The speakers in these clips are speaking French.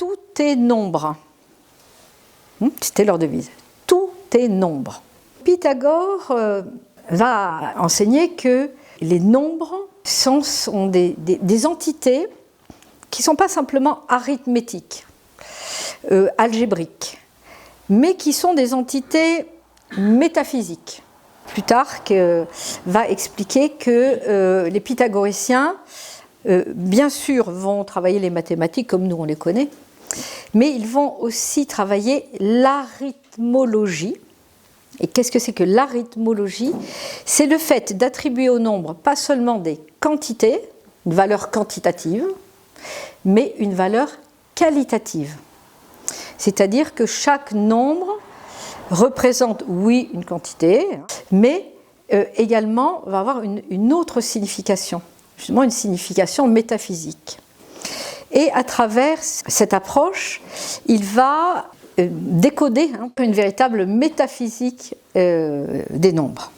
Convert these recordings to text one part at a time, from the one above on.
tout est nombre. C'était leur devise. Tout est nombre. Pythagore va enseigner que les nombres sont des entités qui ne sont pas simplement arithmétiques, algébriques, mais qui sont des entités métaphysiques. Plutarque va expliquer que les pythagoriciens, bien sûr, vont travailler les mathématiques comme nous on les connaît, mais ils vont aussi travailler l'arithmologie. Et qu'est-ce que c'est que l'arithmologie? C'est le fait d'attribuer au nombre pas seulement des quantités, une valeur quantitative, mais une valeur qualitative. C'est-à-dire que chaque nombre représente, oui, une quantité, mais également va avoir une autre signification, justement une signification métaphysique. Et à travers cette approche, il va décoder une véritable métaphysique des nombres.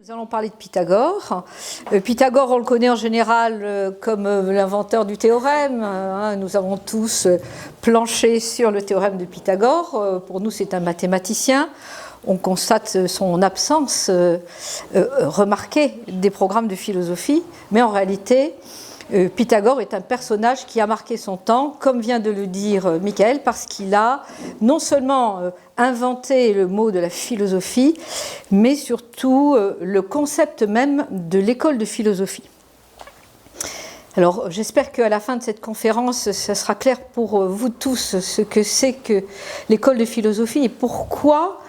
Nous allons parler de Pythagore. Pythagore, on le connaît en général comme l'inventeur du théorème. Nous avons tous planché sur le théorème de Pythagore. Pour nous, c'est un mathématicien. On constate son absence remarquée des programmes de philosophie, mais en réalité, Pythagore est un personnage qui a marqué son temps, comme vient de le dire Michael, parce qu'il a non seulement inventé le mot de la philosophie, mais surtout le concept même de l'école de philosophie. Alors, j'espère qu'à la fin de cette conférence, ça sera clair pour vous tous ce que c'est que l'école de philosophie et pourquoi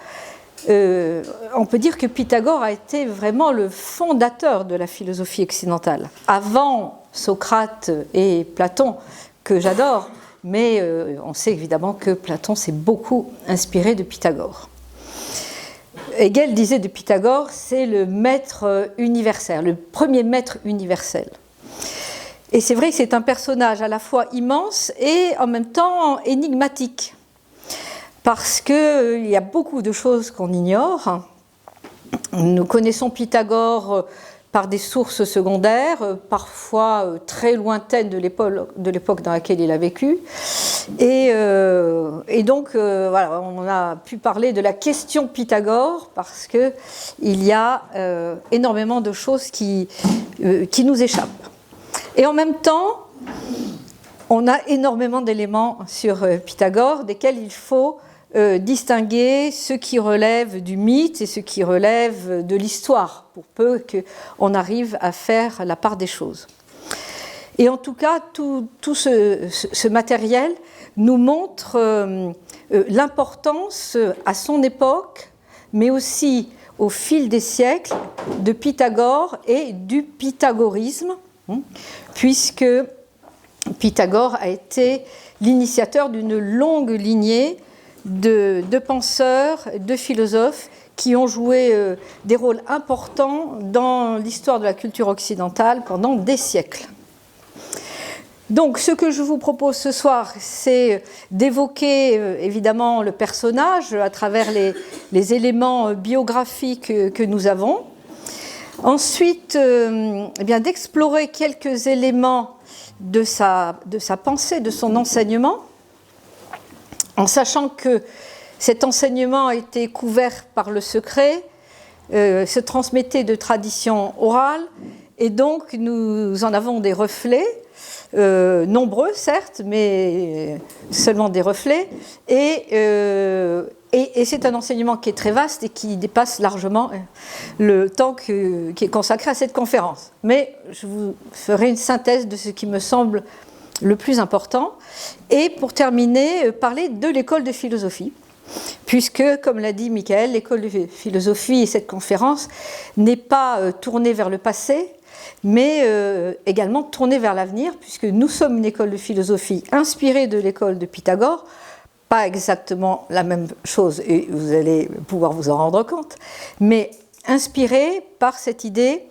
on peut dire que Pythagore a été vraiment le fondateur de la philosophie occidentale. Avant Socrate et Platon, que j'adore, mais on sait évidemment que Platon s'est beaucoup inspiré de Pythagore. Hegel disait de Pythagore, c'est le maître universel, le premier maître universel. Et c'est vrai que c'est un personnage à la fois immense et en même temps énigmatique. Parce qu'il y a beaucoup de choses qu'on ignore. Nous connaissons Pythagore par des sources secondaires, parfois très lointaines de l'époque dans laquelle il a vécu. Et donc, voilà, on a pu parler de la question Pythagore, parce qu'il y a énormément de choses qui nous échappent. Et en même temps, on a énormément d'éléments sur Pythagore, desquels il faut distinguer ce qui relève du mythe et ce qui relève de l'histoire, pour peu qu'on arrive à faire la part des choses. Et en tout cas, tout ce matériel nous montre l'importance à son époque, mais aussi au fil des siècles, de Pythagore et du pythagorisme, puisque Pythagore a été l'initiateur d'une longue lignée de penseurs, de philosophes qui ont joué des rôles importants dans l'histoire de la culture occidentale pendant des siècles. Donc, ce que je vous propose ce soir, c'est d'évoquer évidemment le personnage à travers les éléments biographiques que nous avons. Ensuite, d'explorer quelques éléments de sa pensée, de son enseignement, en sachant que cet enseignement a été couvert par le secret, se transmettait de tradition orale, et donc nous en avons des reflets, nombreux certes, mais seulement des reflets, et c'est un enseignement qui est très vaste et qui dépasse largement le temps qui est consacré à cette conférence. Mais je vous ferai une synthèse de ce qui me semble le plus important, et pour terminer, parler de l'école de philosophie, puisque, comme l'a dit Michael, l'école de philosophie et cette conférence n'est pas tournée vers le passé, mais également tournée vers l'avenir, puisque nous sommes une école de philosophie inspirée de l'école de Pythagore, pas exactement la même chose, et vous allez pouvoir vous en rendre compte, mais inspirée par cette idée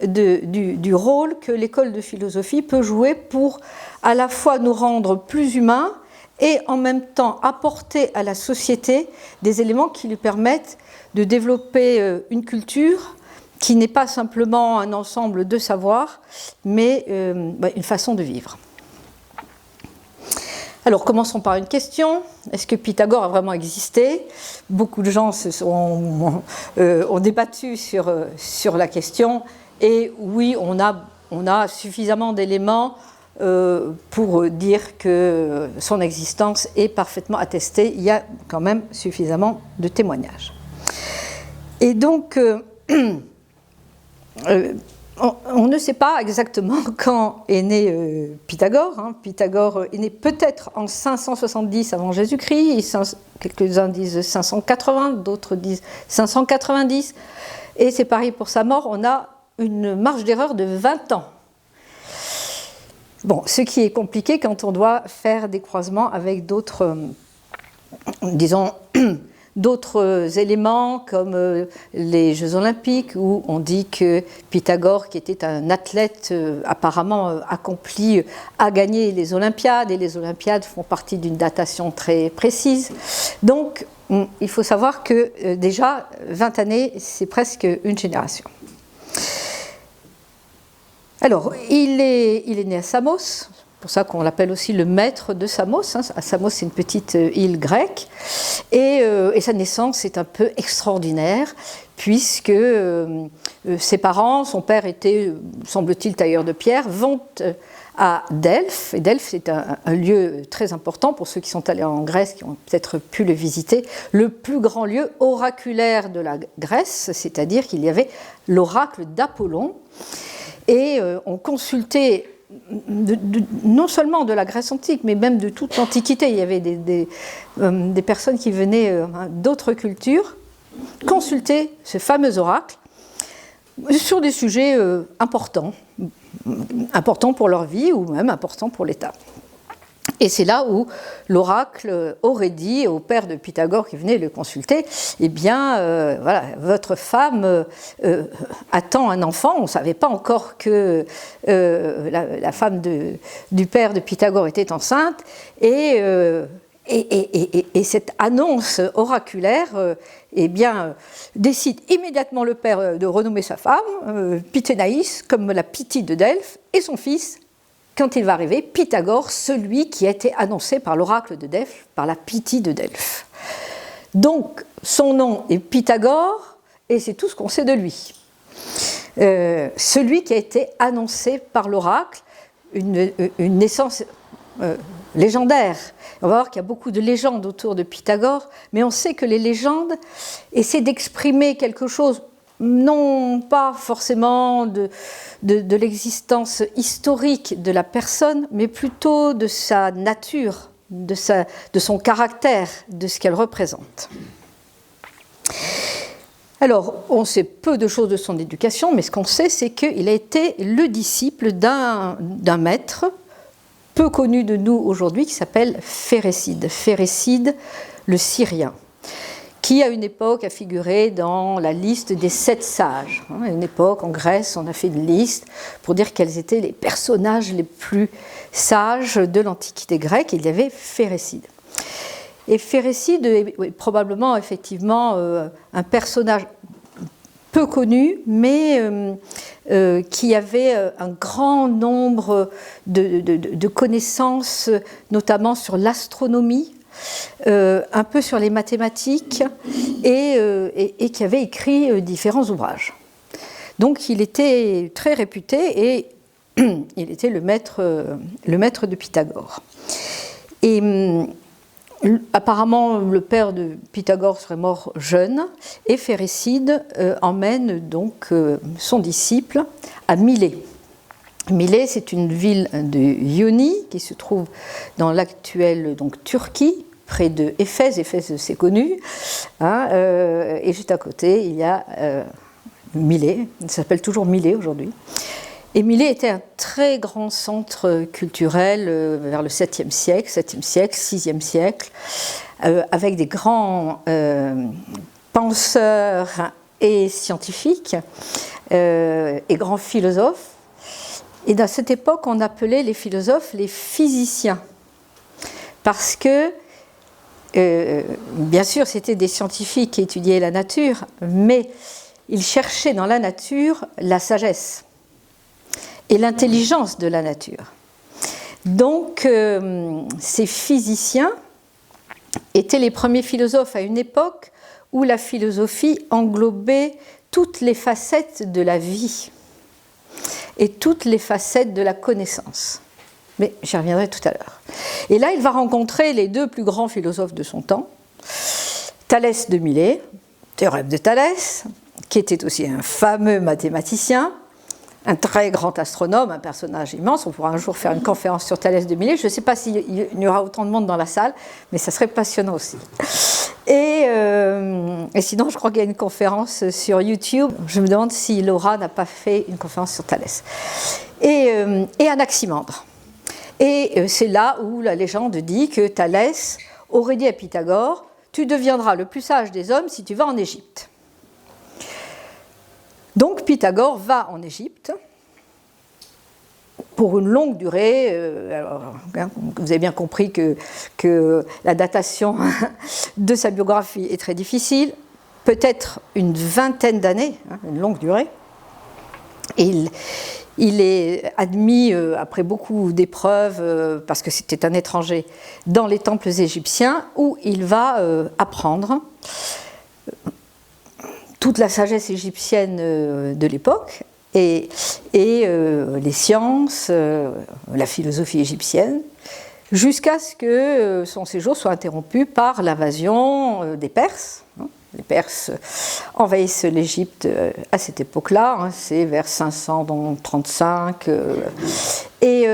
du rôle que l'école de philosophie peut jouer pour à la fois nous rendre plus humains et en même temps apporter à la société des éléments qui lui permettent de développer une culture qui n'est pas simplement un ensemble de savoirs, mais une façon de vivre. Alors, commençons par une question. Est-ce que Pythagore a vraiment existé? Beaucoup de gens ont débattu sur la question. Et oui, on a suffisamment d'éléments pour dire que son existence est parfaitement attestée. Il y a quand même suffisamment de témoignages. Et donc, on ne sait pas exactement quand est né Pythagore. Pythagore est né peut-être en 570 avant Jésus-Christ. Quelques-uns disent 580, d'autres disent 590. Et c'est pareil pour sa mort, on a une marge d'erreur de 20 ans. Bon, ce qui est compliqué quand on doit faire des croisements avec d'autres, disons, d'autres éléments comme les Jeux Olympiques, où on dit que Pythagore, qui était un athlète apparemment accompli, a gagné les Olympiades, et les Olympiades font partie d'une datation très précise. Donc, il faut savoir que déjà, 20 années, c'est presque une génération. Alors, il est né à Samos, c'est pour ça qu'on l'appelle aussi le maître de Samos. Samos, c'est une petite île grecque, et sa naissance est un peu extraordinaire, puisque ses parents, son père était, semble-t-il, tailleur de pierre, vont à Delphes, et Delphes c'est un lieu très important pour ceux qui sont allés en Grèce, qui ont peut-être pu le visiter, le plus grand lieu oraculaire de la Grèce, c'est-à-dire qu'il y avait l'oracle d'Apollon. Et on consultait non seulement de la Grèce antique, mais même de toute l'Antiquité. Il y avait des personnes qui venaient d'autres cultures consulter ce fameux oracle sur des sujets importants pour leur vie ou même importants pour l'État. Et c'est là où l'oracle aurait dit au père de Pythagore qui venait le consulter, eh bien, voilà, votre femme attend un enfant. On ne savait pas encore que la femme du père de Pythagore était enceinte. Et cette annonce oraculaire eh bien, décide immédiatement le père de renommer sa femme, Pythénaïs, comme la Pythie de Delphes, et son fils, quand il va arriver, Pythagore, celui qui a été annoncé par l'oracle de Delphes, par la Pythie de Delphes. Donc, son nom est Pythagore, et c'est tout ce qu'on sait de lui. Celui qui a été annoncé par l'oracle, une naissance légendaire. On va voir qu'il y a beaucoup de légendes autour de Pythagore, mais on sait que les légendes essaient d'exprimer quelque chose, non pas forcément de l'existence historique de la personne, mais plutôt de sa nature, de son caractère, de ce qu'elle représente. Alors, on sait peu de choses de son éducation, mais ce qu'on sait, c'est qu'il a été le disciple d'un maître peu connu de nous aujourd'hui, qui s'appelle Phérécyde le Syrien, qui à une époque a figuré dans la liste des 7 sages. À une époque, en Grèce, on a fait une liste pour dire quels étaient les personnages les plus sages de l'Antiquité grecque. Il y avait Phérécyde. Et Phérécyde est probablement, effectivement, un personnage peu connu, mais qui avait un grand nombre de connaissances, notamment sur l'astronomie, un peu sur les mathématiques, et qui avait écrit différents ouvrages. Donc il était très réputé et il était le maître de Pythagore. Et apparemment, le père de Pythagore serait mort jeune, et Phérécyde emmène donc son disciple à Milet. Milet, c'est une ville de Ionie qui se trouve dans l'actuelle Turquie, près de Éphèse. Éphèse, c'est connu. Et juste à côté, il y a Milet. Il s'appelle toujours Milet aujourd'hui. Et Milet était un très grand centre culturel vers le 7e siècle, 6e siècle, avec des grands penseurs et scientifiques et grands philosophes. Et à cette époque, on appelait les philosophes les physiciens, parce que, bien sûr, c'était des scientifiques qui étudiaient la nature, mais il cherchait dans la nature la sagesse et l'intelligence de la nature. Donc, ces physiciens étaient les premiers philosophes à une époque où la philosophie englobait toutes les facettes de la vie et toutes les facettes de la connaissance. Mais j'y reviendrai tout à l'heure. Et là, il va rencontrer les deux plus grands philosophes de son temps, Thalès de Milet, théorème de Thalès, qui était aussi un fameux mathématicien, un très grand astronome, un personnage immense. On pourra un jour faire une conférence sur Thalès de Milet. Je ne sais pas s'il y aura autant de monde dans la salle, mais ça serait passionnant aussi. Et sinon, je crois qu'il y a une conférence sur YouTube. Je me demande si Laura n'a pas fait une conférence sur Thalès. Et Anaximandre. Et c'est là où la légende dit que Thalès aurait dit à Pythagore « Tu deviendras le plus sage des hommes si tu vas en Égypte ». Donc Pythagore va en Égypte pour une longue durée. Alors, vous avez bien compris que la datation de sa biographie est très difficile, peut-être une vingtaine d'années, une longue durée. Et il est admis, après beaucoup d'épreuves, parce que c'était un étranger, dans les temples égyptiens, où il va apprendre toute la sagesse égyptienne de l'époque et les sciences, la philosophie égyptienne, jusqu'à ce que son séjour soit interrompu par l'invasion des Perses. Les Perses envahissent l'Égypte à cette époque-là, c'est vers 535, et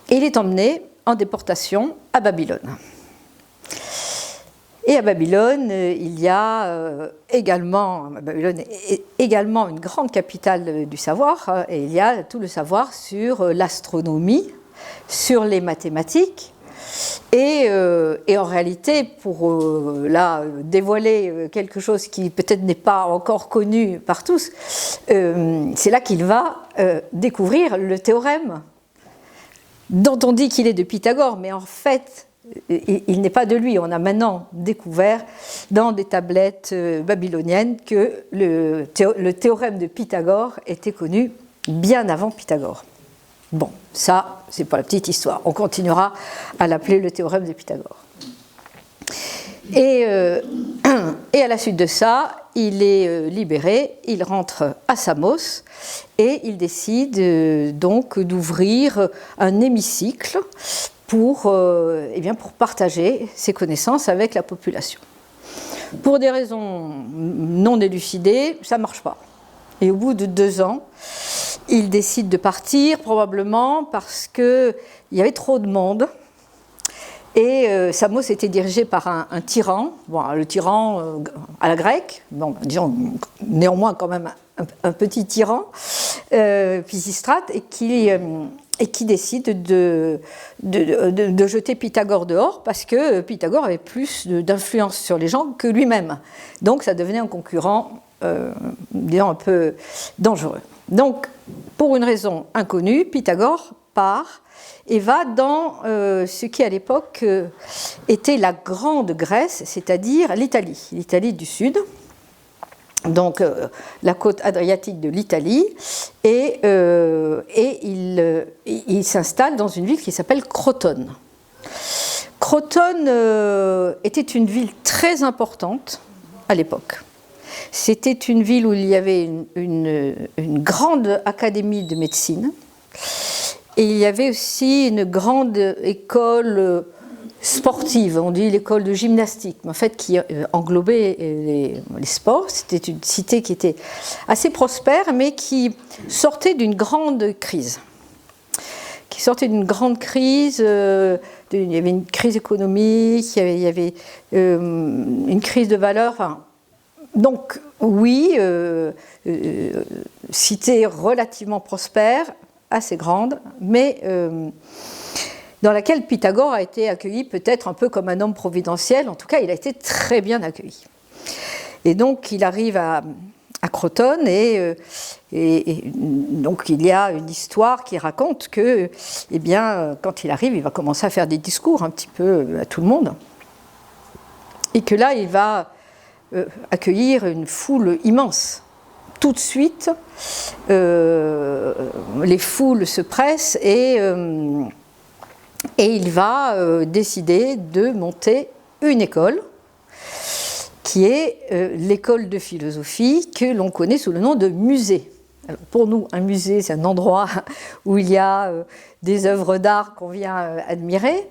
il est emmené en déportation à Babylone. Et à Babylone, il y a également une grande capitale du savoir, et il y a tout le savoir sur l'astronomie, sur les mathématiques. Et en réalité, pour dévoiler quelque chose qui peut-être n'est pas encore connu par tous, c'est là qu'il va découvrir le théorème, dont on dit qu'il est de Pythagore, mais en fait, il n'est pas de lui. On a maintenant découvert dans des tablettes babyloniennes que le théorème de Pythagore était connu bien avant Pythagore. Bon, ça, c'est pour la petite histoire. On continuera à l'appeler le théorème de Pythagore. Et à la suite de ça, il est libéré, il rentre à Samos et il décide donc d'ouvrir un hémicycle pour partager ses connaissances avec la population. Pour des raisons non élucidées, ça ne marche pas. Et au bout de 2 ans, il décide de partir, probablement parce qu'il y avait trop de monde. Et Samos était dirigé par un tyran, le tyran à la grecque, disons néanmoins quand même un petit tyran, Pisistrate, et qui décide de jeter Pythagore dehors parce que Pythagore avait plus d'influence sur les gens que lui-même. Donc ça devenait un concurrent, disons, un peu dangereux. Donc, pour une raison inconnue, Pythagore part et va dans ce qui à l'époque était la Grande Grèce, c'est-à-dire l'Italie du Sud, donc la côte adriatique de l'Italie, et il s'installe dans une ville qui s'appelle Crotone. Crotone était une ville très importante à l'époque. C'était une ville où il y avait une grande académie de médecine et il y avait aussi une grande école sportive, on dit l'école de gymnastique, mais en fait qui englobait les sports. C'était une cité qui était assez prospère mais qui sortait d'une grande crise. Il y avait une crise économique, il y avait une crise de valeurs, donc oui, cité relativement prospère, assez grande, mais dans laquelle Pythagore a été accueilli peut-être un peu comme un homme providentiel. En tout cas, il a été très bien accueilli. Et donc, il arrive à Crotone et donc il y a une histoire qui raconte que, quand il arrive, il va commencer à faire des discours un petit peu à tout le monde. Et que là, il va accueillir une foule immense. Tout de suite, les foules se pressent et il va décider de monter une école qui est l'école de philosophie que l'on connaît sous le nom de musée. Alors pour nous, un musée, c'est un endroit où il y a des œuvres d'art qu'on vient admirer,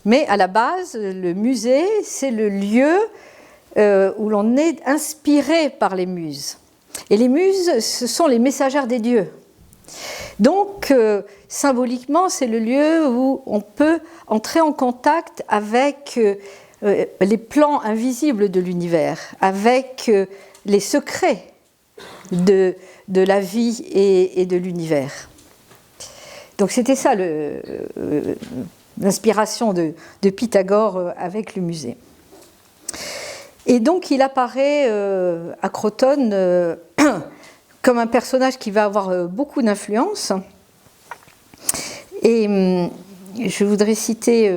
mais à la base, le musée, c'est le lieu où l'on est inspiré par les muses. Et les muses, ce sont les messagères des dieux. Donc, symboliquement, c'est le lieu où on peut entrer en contact avec les plans invisibles de l'univers, avec les secrets de la vie et de l'univers. Donc, c'était ça l'inspiration de Pythagore avec le musée. Et donc, il apparaît à Crotone comme un personnage qui va avoir beaucoup d'influence. Et je voudrais citer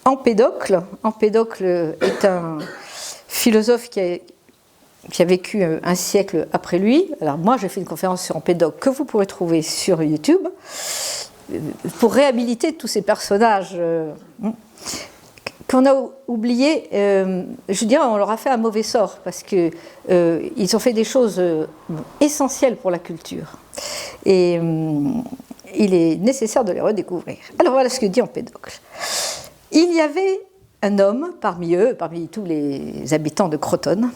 Empédocle. Empédocle est un philosophe qui a vécu un siècle après lui. Alors moi, j'ai fait une conférence sur Empédocle que vous pourrez trouver sur YouTube pour réhabiliter tous ces personnages qu'on a oubliés. Je dirais, on leur a fait un mauvais sort parce qu'ils ont fait des choses essentielles pour la culture. Et il est nécessaire de les redécouvrir. Alors voilà ce que dit Empédocle. Il y avait un homme parmi eux, parmi tous les habitants de Crotone,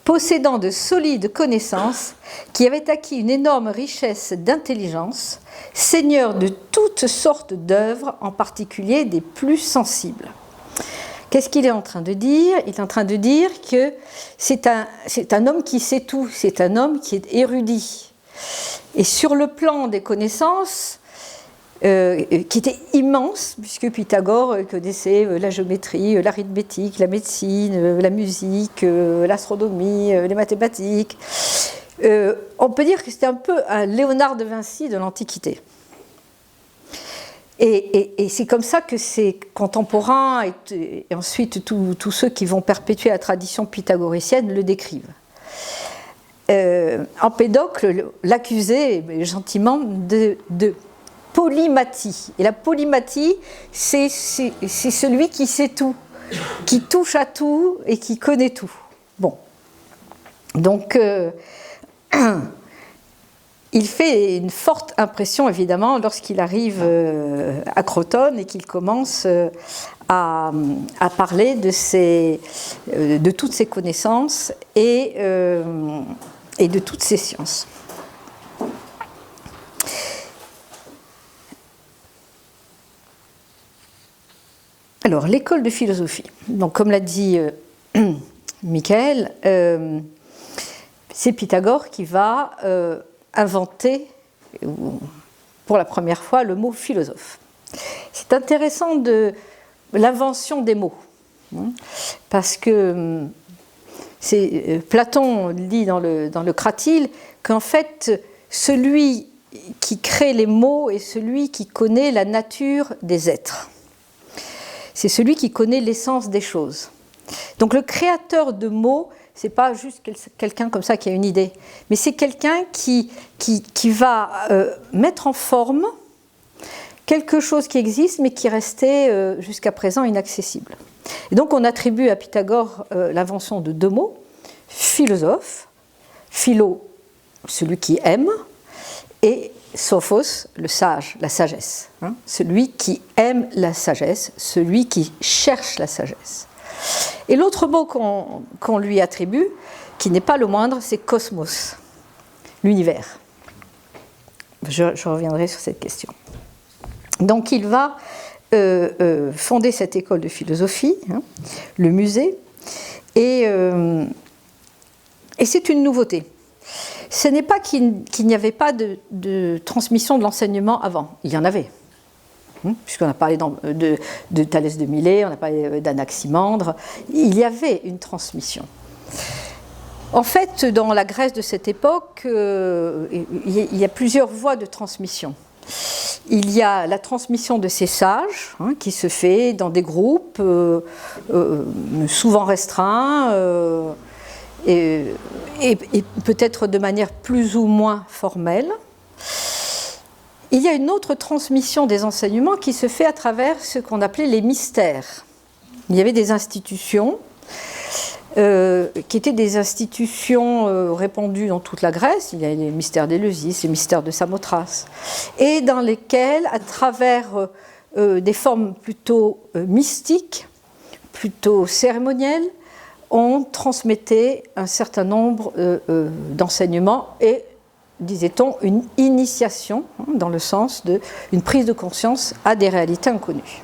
possédant de solides connaissances, qui avait acquis une énorme richesse d'intelligence, seigneur de toutes sortes d'œuvres, en particulier des plus sensibles. Qu'est-ce qu'il est en train de dire? Il est en train de dire que c'est un homme qui sait tout, c'est un homme qui est érudit. Et sur le plan des connaissances, qui était immense, puisque Pythagore connaissait la géométrie, l'arithmétique, la médecine, la musique, l'astronomie, les mathématiques. On peut dire que c'était un peu un Léonard de Vinci de l'Antiquité. Et c'est comme ça que ses contemporains et ensuite tous ceux qui vont perpétuer la tradition pythagoricienne le décrivent. Empédocle l'accusait gentiment de polymathie. Et la polymathie, c'est celui qui sait tout, qui touche à tout et qui connaît tout. Bon. Donc, il fait une forte impression, évidemment, lorsqu'il arrive à Crotone et qu'il commence à parler de toutes ses connaissances et de toutes ses sciences. Alors, l'école de philosophie. Donc, comme l'a dit Michael, c'est Pythagore qui va inventer, pour la première fois, le mot philosophe. C'est intéressant de l'invention des mots, parce que Platon dit dans le Cratyle qu'en fait, celui qui crée les mots est celui qui connaît la nature des êtres. C'est celui qui connaît l'essence des choses. Donc le créateur de mots, c'est pas juste quelqu'un comme ça qui a une idée, mais c'est quelqu'un qui va mettre en forme quelque chose qui existe mais qui restait jusqu'à présent inaccessible. Et donc on attribue à Pythagore l'invention de deux mots, philosophe, philo, celui qui aime, et sophos, le sage, la sagesse, celui qui aime la sagesse, celui qui cherche la sagesse. Et l'autre mot qu'on lui attribue, qui n'est pas le moindre, c'est cosmos, l'univers. Je reviendrai sur cette question. Donc il va fonder cette école de philosophie, le musée, et c'est une nouveauté. Ce n'est pas qu'il n'y avait pas de transmission de l'enseignement avant, il y en avait. Puisqu'on a parlé de Thalès de Milet, on a parlé d'Anaximandre, il y avait une transmission. En fait, dans la Grèce de cette époque, il y a plusieurs voies de transmission. il y a la transmission de ces sages qui se fait dans des groupes souvent restreints et peut-être de manière plus ou moins formelle. Il y a une autre transmission des enseignements qui se fait à travers ce qu'on appelait les mystères. Il y avait des institutions qui étaient des institutions répandues dans toute la Grèce. Il y a les mystères d'Éleusis, les mystères de Samothrace, et dans lesquels, à travers des formes plutôt mystiques, plutôt cérémonielles, on transmettait un certain nombre d'enseignements et, disait-on, une initiation, dans le sens d'une prise de conscience à des réalités inconnues.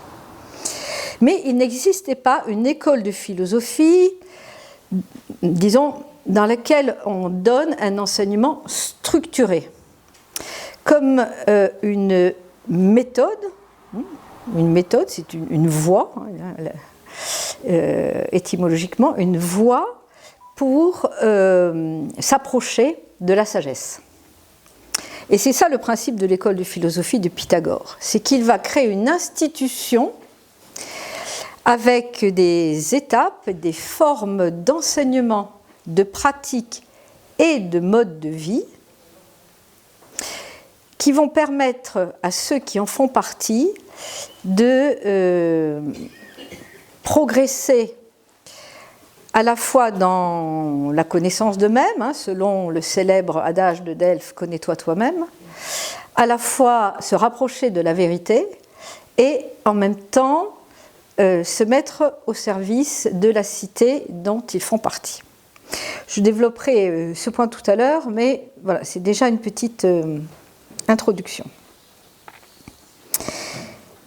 Mais il n'existait pas une école de philosophie, disons, dans laquelle on donne un enseignement structuré, comme une méthode. Une méthode, c'est une voie, étymologiquement, une voie pour s'approcher de la sagesse. Et c'est ça le principe de l'école de philosophie de Pythagore, c'est qu'il va créer une institution avec des étapes, des formes d'enseignement, de pratique et de mode de vie qui vont permettre à ceux qui en font partie de progresser à la fois dans la connaissance d'eux-mêmes, selon le célèbre adage de Delphes, connais-toi toi-même, à la fois se rapprocher de la vérité et en même temps se mettre au service de la cité dont ils font partie. Je développerai ce point tout à l'heure, mais voilà, c'est déjà une petite introduction.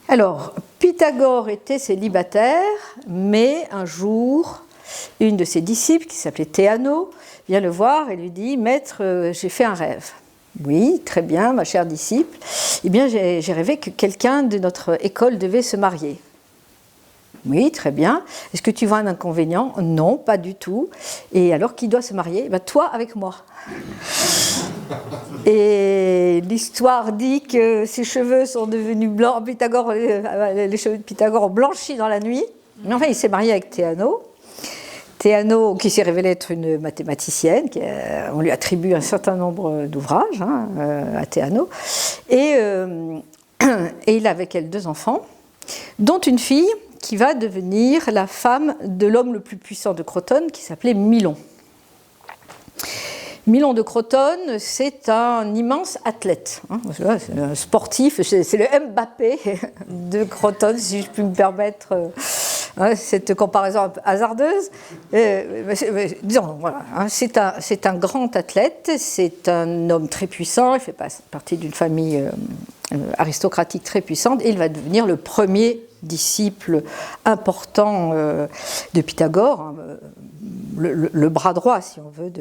Alors, Pythagore était célibataire, mais un jour, une de ses disciples, qui s'appelait Théano, vient le voir et lui dit « Maître, j'ai fait un rêve. » « Oui, très bien, ma chère disciple. Eh bien, j'ai rêvé que quelqu'un de notre école devait se marier. » « Oui, très bien. Est-ce que tu vois un inconvénient ? » « Non, pas du tout. » « Et alors, qui doit se marier ? » « Toi avec moi. » Et l'histoire dit que ses cheveux sont devenus blancs. Pythagore, les cheveux de Pythagore ont blanchi dans la nuit. Mais enfin, il s'est marié avec Théano. Théano, qui s'est révélé être une mathématicienne, on lui attribue un certain nombre d'ouvrages à Théano. Et il a avec elle 2 enfants, dont une fille qui va devenir la femme de l'homme le plus puissant de Crotone, qui s'appelait Milon. Milon de Crotone, c'est un immense athlète, c'est un sportif, c'est le Mbappé de Crotone, si je puis me permettre cette comparaison hasardeuse. Disons, voilà, c'est un grand athlète, c'est un homme très puissant, il fait partie d'une famille aristocratique très puissante, et il va devenir le premier disciple important de Pythagore, le bras droit, si on veut,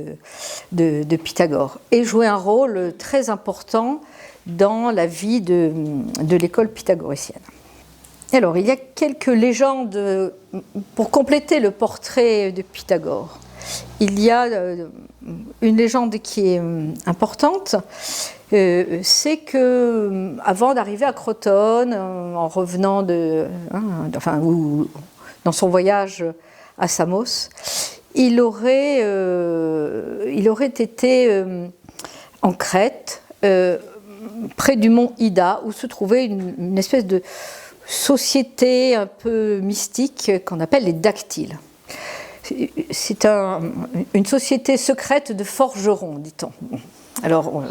de Pythagore, et jouer un rôle très important dans la vie de l'école pythagoricienne. Alors, il y a quelques légendes pour compléter le portrait de Pythagore. Il y a une légende qui est importante, c'est que avant d'arriver à Crotone, en revenant ou dans son voyage à Samos, il aurait été en Crète, près du mont Ida, où se trouvait une espèce de société un peu mystique qu'on appelle les Dactyles. C'est une société secrète de forgerons, dit-on. Alors,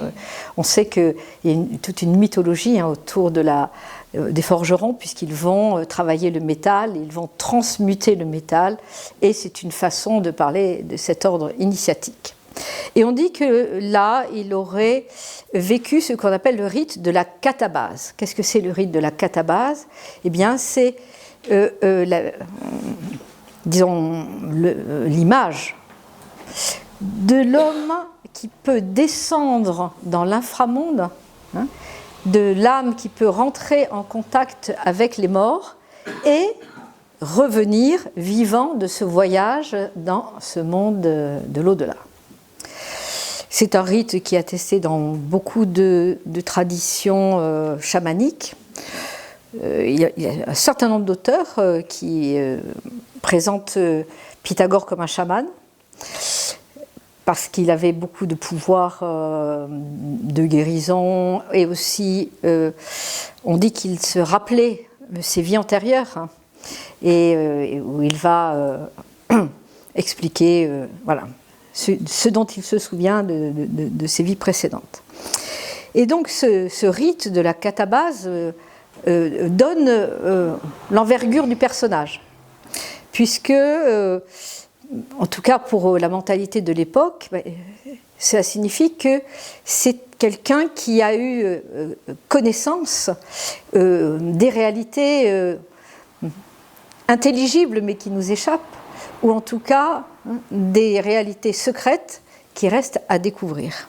on sait qu'il y a toute une mythologie autour des forgerons, puisqu'ils vont travailler le métal, ils vont transmuter le métal, et c'est une façon de parler de cet ordre initiatique. Et on dit que là, il aurait vécu ce qu'on appelle le rite de la catabase. Qu'est-ce que c'est le rite de la catabase ? Eh bien, c'est l'image de l'homme qui peut descendre dans l'inframonde, de l'âme qui peut rentrer en contact avec les morts et revenir vivant de ce voyage dans ce monde de l'au-delà. C'est un rite qui est attesté dans beaucoup de traditions chamaniques. Il y a un certain nombre d'auteurs qui présentent Pythagore comme un chaman, parce qu'il avait beaucoup de pouvoir de guérison, et aussi on dit qu'il se rappelait ses vies antérieures, hein, et où il va expliquer voilà, ce dont il se souvient de ses vies précédentes. Et donc ce rite de la catabase donne l'envergure du personnage, puisque, en tout cas pour la mentalité de l'époque, ça signifie que c'est quelqu'un qui a eu connaissance des réalités intelligibles mais qui nous échappent, ou en tout cas des réalités secrètes qui restent à découvrir.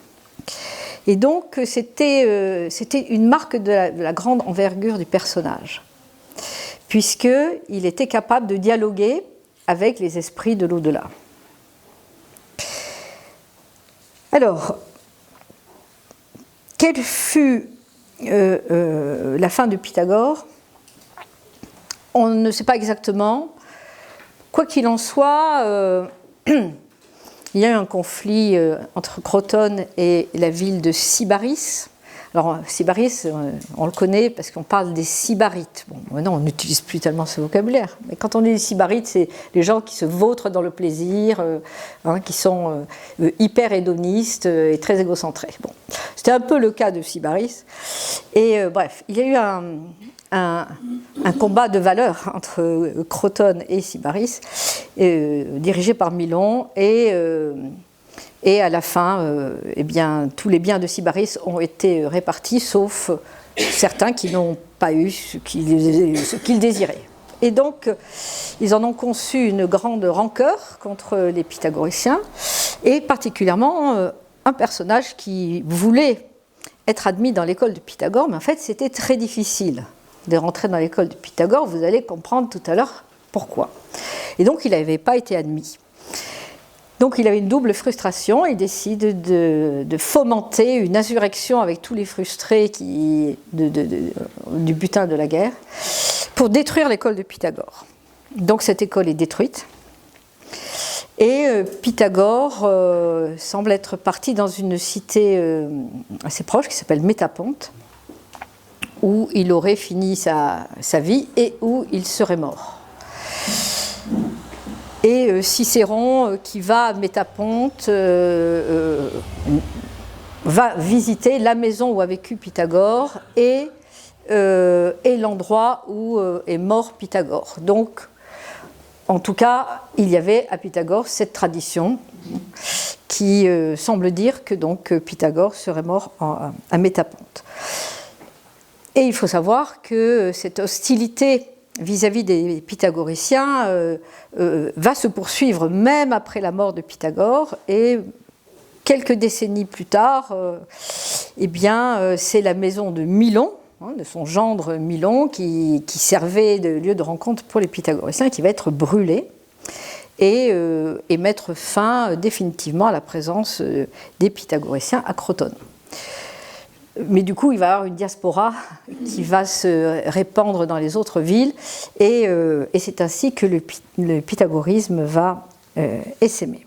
Et donc c'était une marque de la grande envergure du personnage, puisqu'il était capable de dialoguer avec les esprits de l'au-delà. Alors, quelle fut la fin de Pythagore? On ne sait pas exactement. Quoi qu'il en soit, il y a eu un conflit entre Crotone et la ville de Sybaris. Alors, Sybaris, on le connaît parce qu'on parle des Sybarites. Bon, maintenant, on n'utilise plus tellement ce vocabulaire. Mais quand on dit Sybarites, c'est les gens qui se vautrent dans le plaisir, hein, qui sont hyper hédonistes et très égocentrés. Bon, c'était un peu le cas de Sybaris. Et bref, il y a eu un combat de valeurs entre Crotone et Sybaris, dirigé par Milon, et à la fin, eh bien, tous les biens de Sybaris ont été répartis, sauf certains qui n'ont pas eu ce qu'ils désiraient. Et donc, ils en ont conçu une grande rancœur contre les pythagoriciens, et particulièrement un personnage qui voulait être admis dans l'école de Pythagore, mais en fait, c'était très difficile de rentrer dans l'école de Pythagore. Vous allez comprendre tout à l'heure pourquoi. Et donc, il n'avait pas été admis. Donc il avait une double frustration, il décide de fomenter une insurrection avec tous les frustrés du butin de la guerre pour détruire l'école de Pythagore. Donc cette école est détruite et Pythagore semble être parti dans une cité assez proche qui s'appelle Métaponte, où il aurait fini sa vie et où il serait mort. Et Cicéron, qui va à Métaponte, va visiter la maison où a vécu Pythagore et l'endroit où est mort Pythagore. Donc, en tout cas, il y avait à Pythagore cette tradition qui semble dire que donc, Pythagore serait mort à Métaponte. Et il faut savoir que cette hostilité vis-à-vis des pythagoriciens va se poursuivre même après la mort de Pythagore, et quelques décennies plus tard, eh bien, c'est la maison de Milon, de son gendre Milon, qui servait de lieu de rencontre pour les pythagoriciens, qui va être brûlée et mettre fin définitivement à la présence des pythagoriciens à Crotone. Mais du coup, il va y avoir une diaspora qui va se répandre dans les autres villes, et c'est ainsi que le pythagorisme va essaimer.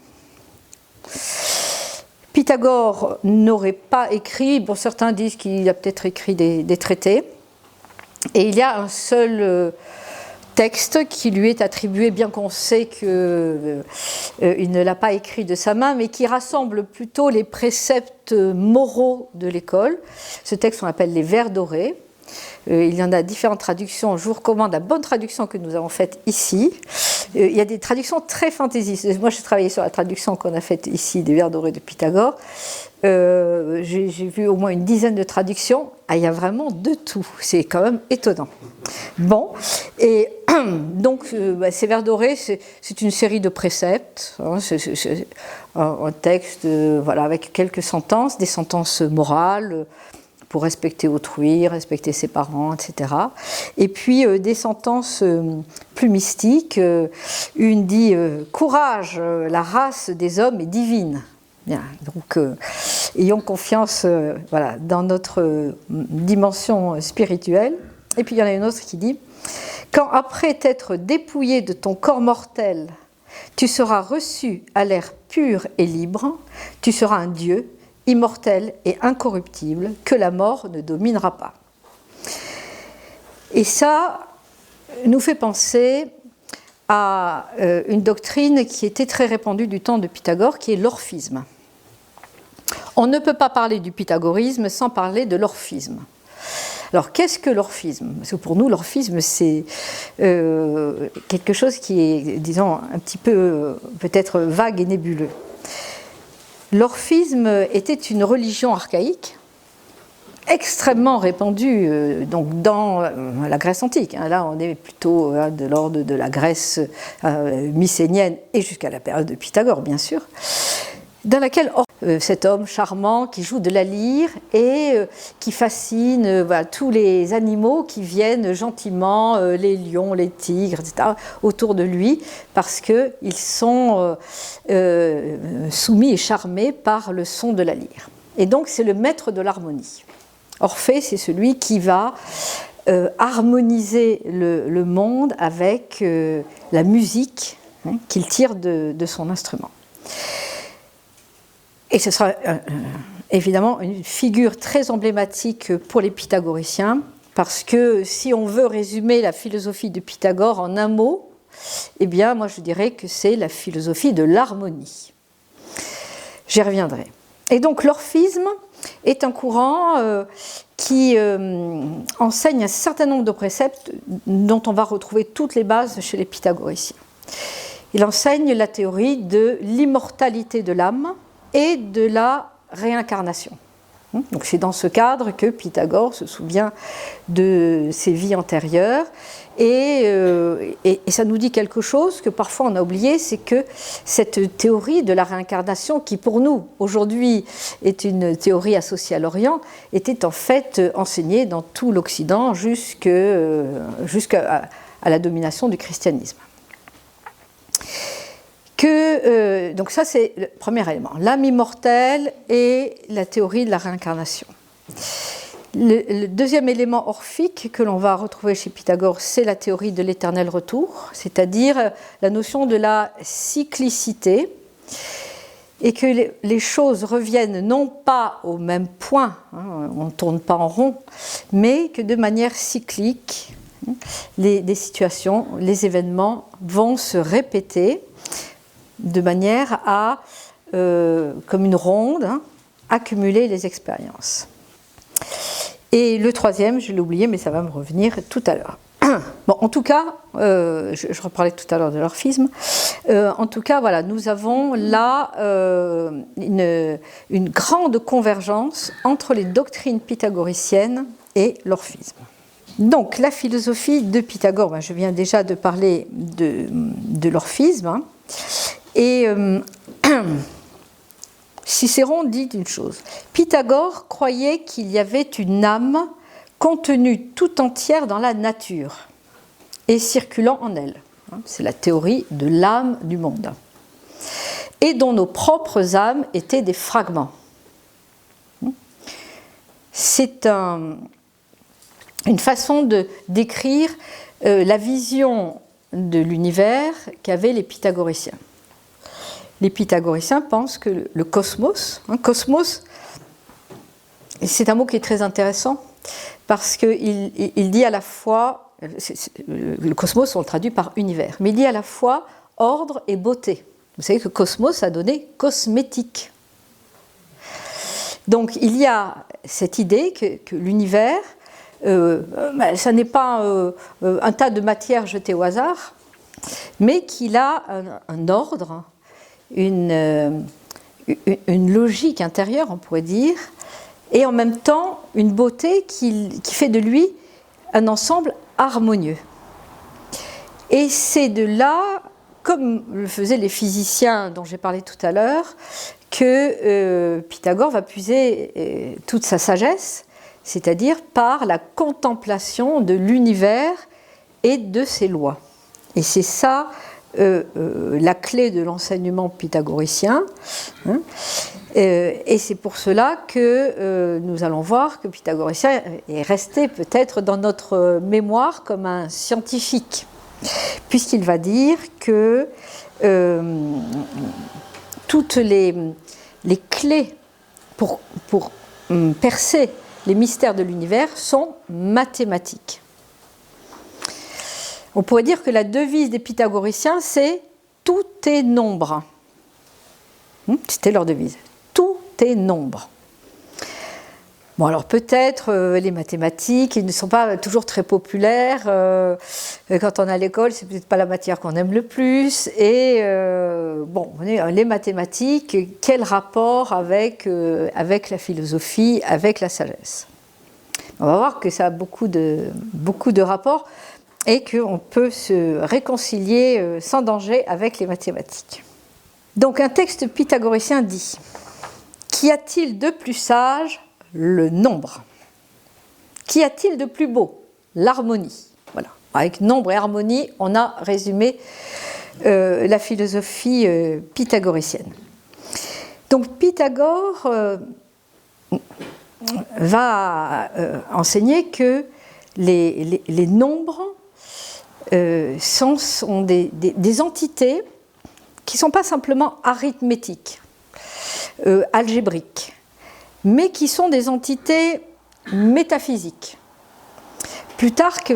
Pythagore n'aurait pas écrit, bon, certains disent qu'il a peut-être écrit des traités, et il y a un seul texte qui lui est attribué, bien qu'on sait qu'il ne l'a pas écrit de sa main, mais qui rassemble plutôt les préceptes moraux de l'école. Ce texte, on l'appelle les Vers dorés. Il y en a différentes traductions. Je vous recommande la bonne traduction que nous avons faite ici. Il y a des traductions très fantaisistes. Moi, j'ai travaillé sur la traduction qu'on a faite ici des Vers dorés de Pythagore. J'ai vu au moins une dizaine de traductions. Ah, il y a vraiment de tout. C'est quand même étonnant. Bon, et donc ces Vers dorés, c'est une série de préceptes. Hein, c'est un texte voilà, avec quelques sentences, des sentences morales pour respecter autrui, respecter ses parents, etc. Et puis des sentences plus mystiques. Une dit « Courage, la race des hommes est divine ». Bien, donc ayons confiance voilà, dans notre dimension spirituelle. Et puis il y en a une autre qui dit « Quand après t'être dépouillé de ton corps mortel, tu seras reçu à l'air pur et libre, tu seras un Dieu immortel et incorruptible que la mort ne dominera pas. » Et ça nous fait penser à une doctrine qui était très répandue du temps de Pythagore, qui est l'orphisme. On ne peut pas parler du pythagorisme sans parler de l'orphisme. Alors, qu'est-ce que l'orphisme? Parce que pour nous, l'orphisme, c'est quelque chose qui est, disons, un petit peu peut-être vague et nébuleux. L'orphisme était une religion archaïque, extrêmement répandue donc dans la Grèce antique. Là, on est plutôt de l'ordre de la Grèce mycénienne et jusqu'à la période de Pythagore, bien sûr, dans laquelle cet homme charmant qui joue de la lyre et qui fascine tous les animaux qui viennent gentiment, les lions, les tigres, etc., autour de lui, parce qu'ils sont soumis et charmés par le son de la lyre. Et donc, c'est le maître de l'harmonie. Orphée, c'est celui qui va harmoniser le monde avec la musique qu'il tire de son instrument. Et ce sera évidemment une figure très emblématique pour les pythagoriciens, parce que si on veut résumer la philosophie de Pythagore en un mot, eh bien, moi je dirais que c'est la philosophie de l'harmonie. J'y reviendrai. Et donc l'orphisme est un courant qui enseigne un certain nombre de préceptes dont on va retrouver toutes les bases chez les pythagoriciens. Il enseigne la théorie de l'immortalité de l'âme et de la réincarnation. Donc c'est dans ce cadre que Pythagore se souvient de ses vies antérieures et ça nous dit quelque chose que parfois on a oublié, c'est que cette théorie de la réincarnation, qui pour nous aujourd'hui est une théorie associée à l'Orient, était en fait enseignée dans tout l'Occident jusqu'à la domination du christianisme. Donc ça c'est le premier élément, l'âme immortelle et la théorie de la réincarnation. Le deuxième élément orphique que l'on va retrouver chez Pythagore, c'est la théorie de l'éternel retour, c'est-à-dire la notion de la cyclicité, et que les choses reviennent non pas au même point, on ne tourne pas en rond, mais que de manière cyclique, les situations, les événements vont se répéter de manière à, comme une ronde, accumuler les expériences. Et le troisième, je l'ai oublié, mais ça va me revenir tout à l'heure. Bon, en tout cas, je reparlais tout à l'heure de l'orphisme, en tout cas, voilà, nous avons là une grande convergence entre les doctrines pythagoriciennes et l'orphisme. Donc, la philosophie de Pythagore, je viens déjà de parler de l'orphisme, et Cicéron dit une chose. Pythagore croyait qu'il y avait une âme contenue tout entière dans la nature et circulant en elle. C'est la théorie de l'âme du monde. Et dont nos propres âmes étaient des fragments. C'est une façon de décrire la vision de l'univers qu'avaient les pythagoriciens. Les pythagoriciens pensent que le cosmos, cosmos, c'est un mot qui est très intéressant parce qu'il dit à la fois, le cosmos on le traduit par univers, mais il dit à la fois ordre et beauté. Vous savez que cosmos a donné cosmétique. Donc il y a cette idée que l'univers, ça n'est pas un tas de matière jetée au hasard, mais qu'il a un ordre, une logique intérieure, on pourrait dire, et en même temps une beauté qui fait de lui un ensemble harmonieux. Et c'est de là, comme le faisaient les physiciens dont j'ai parlé tout à l'heure, que Pythagore va puiser toute sa sagesse, c'est-à-dire par la contemplation de l'univers et de ses lois. Et c'est ça la clé de l'enseignement pythagoricien. Et c'est pour cela que nous allons voir que Pythagoricien est resté peut-être dans notre mémoire comme un scientifique, puisqu'il va dire que toutes les clés pour percer les mystères de l'univers sont mathématiques. On pourrait dire que la devise des pythagoriciens, c'est « tout est nombre ». C'était leur devise. Tout est nombre. Bon, alors peut-être les mathématiques, ils ne sont pas toujours très populaires. Quand on est à l'école, c'est peut-être pas la matière qu'on aime le plus. Et bon, les mathématiques, quel rapport avec la philosophie, avec la sagesse? On va voir que ça a beaucoup de rapports et qu'on peut se réconcilier sans danger avec les mathématiques. Donc un texte pythagoricien dit « Qu'y a-t-il de plus sage ? Le nombre. Qu'y a-t-il de plus beau ? L'harmonie. » Voilà. Avec nombre et harmonie, on a résumé la philosophie pythagoricienne. Donc Pythagore va enseigner que les nombres sont des entités qui ne sont pas simplement arithmétiques, algébriques, mais qui sont des entités métaphysiques. Plutarque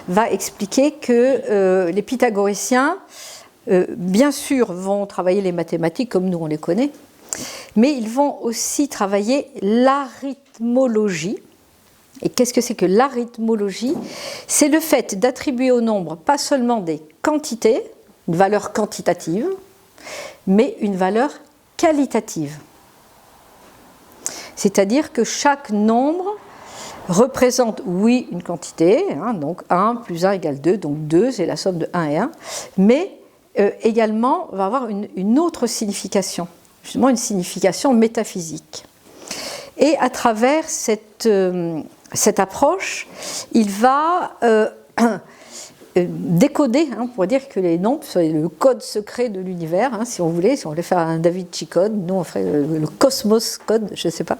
va expliquer que les pythagoriciens, bien sûr, vont travailler les mathématiques comme nous on les connaît, mais ils vont aussi travailler l'arithmologie. Et qu'est-ce que c'est que l'arithmologie ? C'est le fait d'attribuer au nombre pas seulement des quantités, une valeur quantitative, mais une valeur qualitative. C'est-à-dire que chaque nombre représente, oui, une quantité, donc 1 plus 1 égale 2, donc 2, c'est la somme de 1 et 1, mais également va avoir une autre signification, justement une signification métaphysique. Et à travers cette approche, il va décoder, on pourrait dire que les nombres sont le code secret de l'univers, si on voulait faire un Da Vinci Code, nous on ferait le Cosmos Code, je ne sais pas,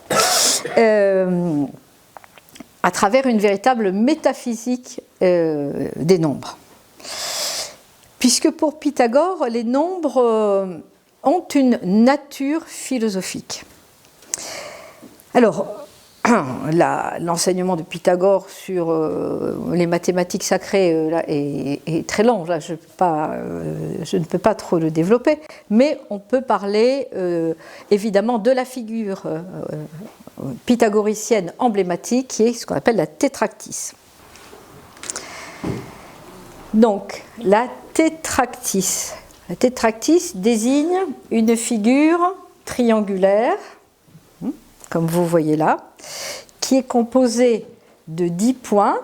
à travers une véritable métaphysique des nombres. Puisque pour Pythagore, les nombres ont une nature philosophique. Alors, l'enseignement de Pythagore sur les mathématiques sacrées est très long, là, je ne peux pas trop le développer, mais on peut parler évidemment de la figure pythagoricienne emblématique qui est ce qu'on appelle la tétractys. Donc, la tétractys désigne une figure triangulaire, comme vous voyez là, qui est composée de 10 points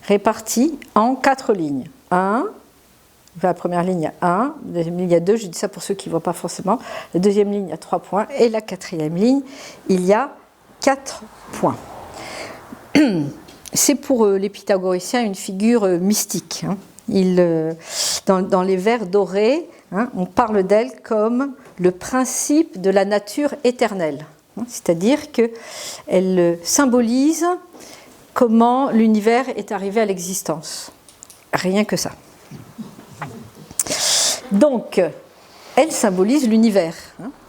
répartis en 4 lignes. La première ligne, il y a 1, la deuxième ligne, il y a 2, je dis ça pour ceux qui ne voient pas forcément. La deuxième ligne, il y a 3 points, et la quatrième ligne, il y a 4 points. C'est pour les pythagoriciens une figure mystique. Dans les vers dorés, on parle d'elle comme le principe de la nature éternelle. C'est-à-dire qu'elle symbolise comment l'univers est arrivé à l'existence. Rien que ça. Donc, elle symbolise l'univers,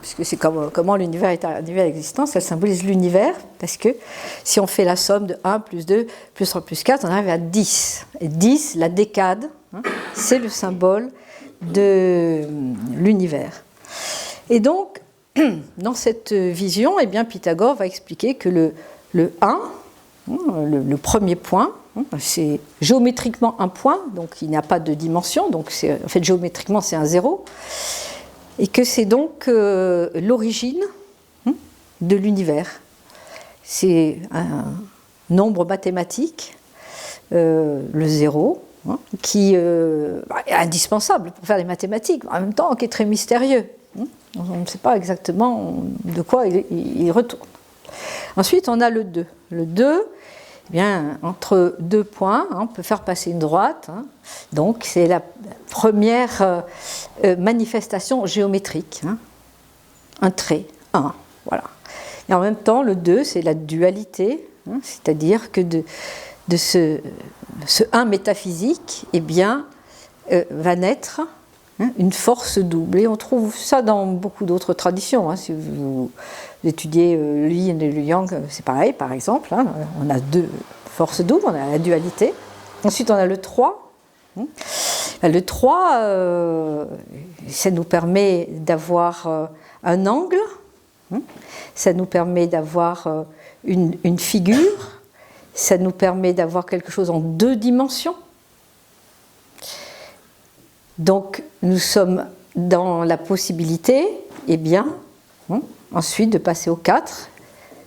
puisque c'est comment l'univers est arrivé à l'existence, elle symbolise l'univers, parce que si on fait la somme de 1 plus 2 plus 3 plus 4, on arrive à 10. Et 10, la décade, c'est le symbole de l'univers. Et donc, dans cette vision, eh bien, Pythagore va expliquer que le 1, le premier point, c'est géométriquement un point, donc il n'y a pas de dimension, donc en fait géométriquement c'est un 0, et que c'est donc l'origine de l'univers. C'est un nombre mathématique, le 0, qui est indispensable pour faire des mathématiques, en même temps qui est très mystérieux. On ne sait pas exactement de quoi il retourne. Ensuite, on a le 2. Le 2, eh bien, entre 2 points, on peut faire passer une droite. Donc, c'est la première manifestation géométrique. un trait, 1. Voilà. Et en même temps, le 2, c'est la dualité, hein, c'est-à-dire que de ce 1 métaphysique, eh bien, va naître une force double. Et on trouve ça dans beaucoup d'autres traditions. Hein. Si vous étudiez le yin et le yang, c'est pareil, par exemple. Hein. On a 2 forces doubles, on a la dualité. Ensuite, on a le 3. Le 3, ça nous permet d'avoir un angle, ça nous permet d'avoir une figure, ça nous permet d'avoir quelque chose en 2 dimensions. Donc, nous sommes dans la possibilité, eh bien, ensuite de passer au 4,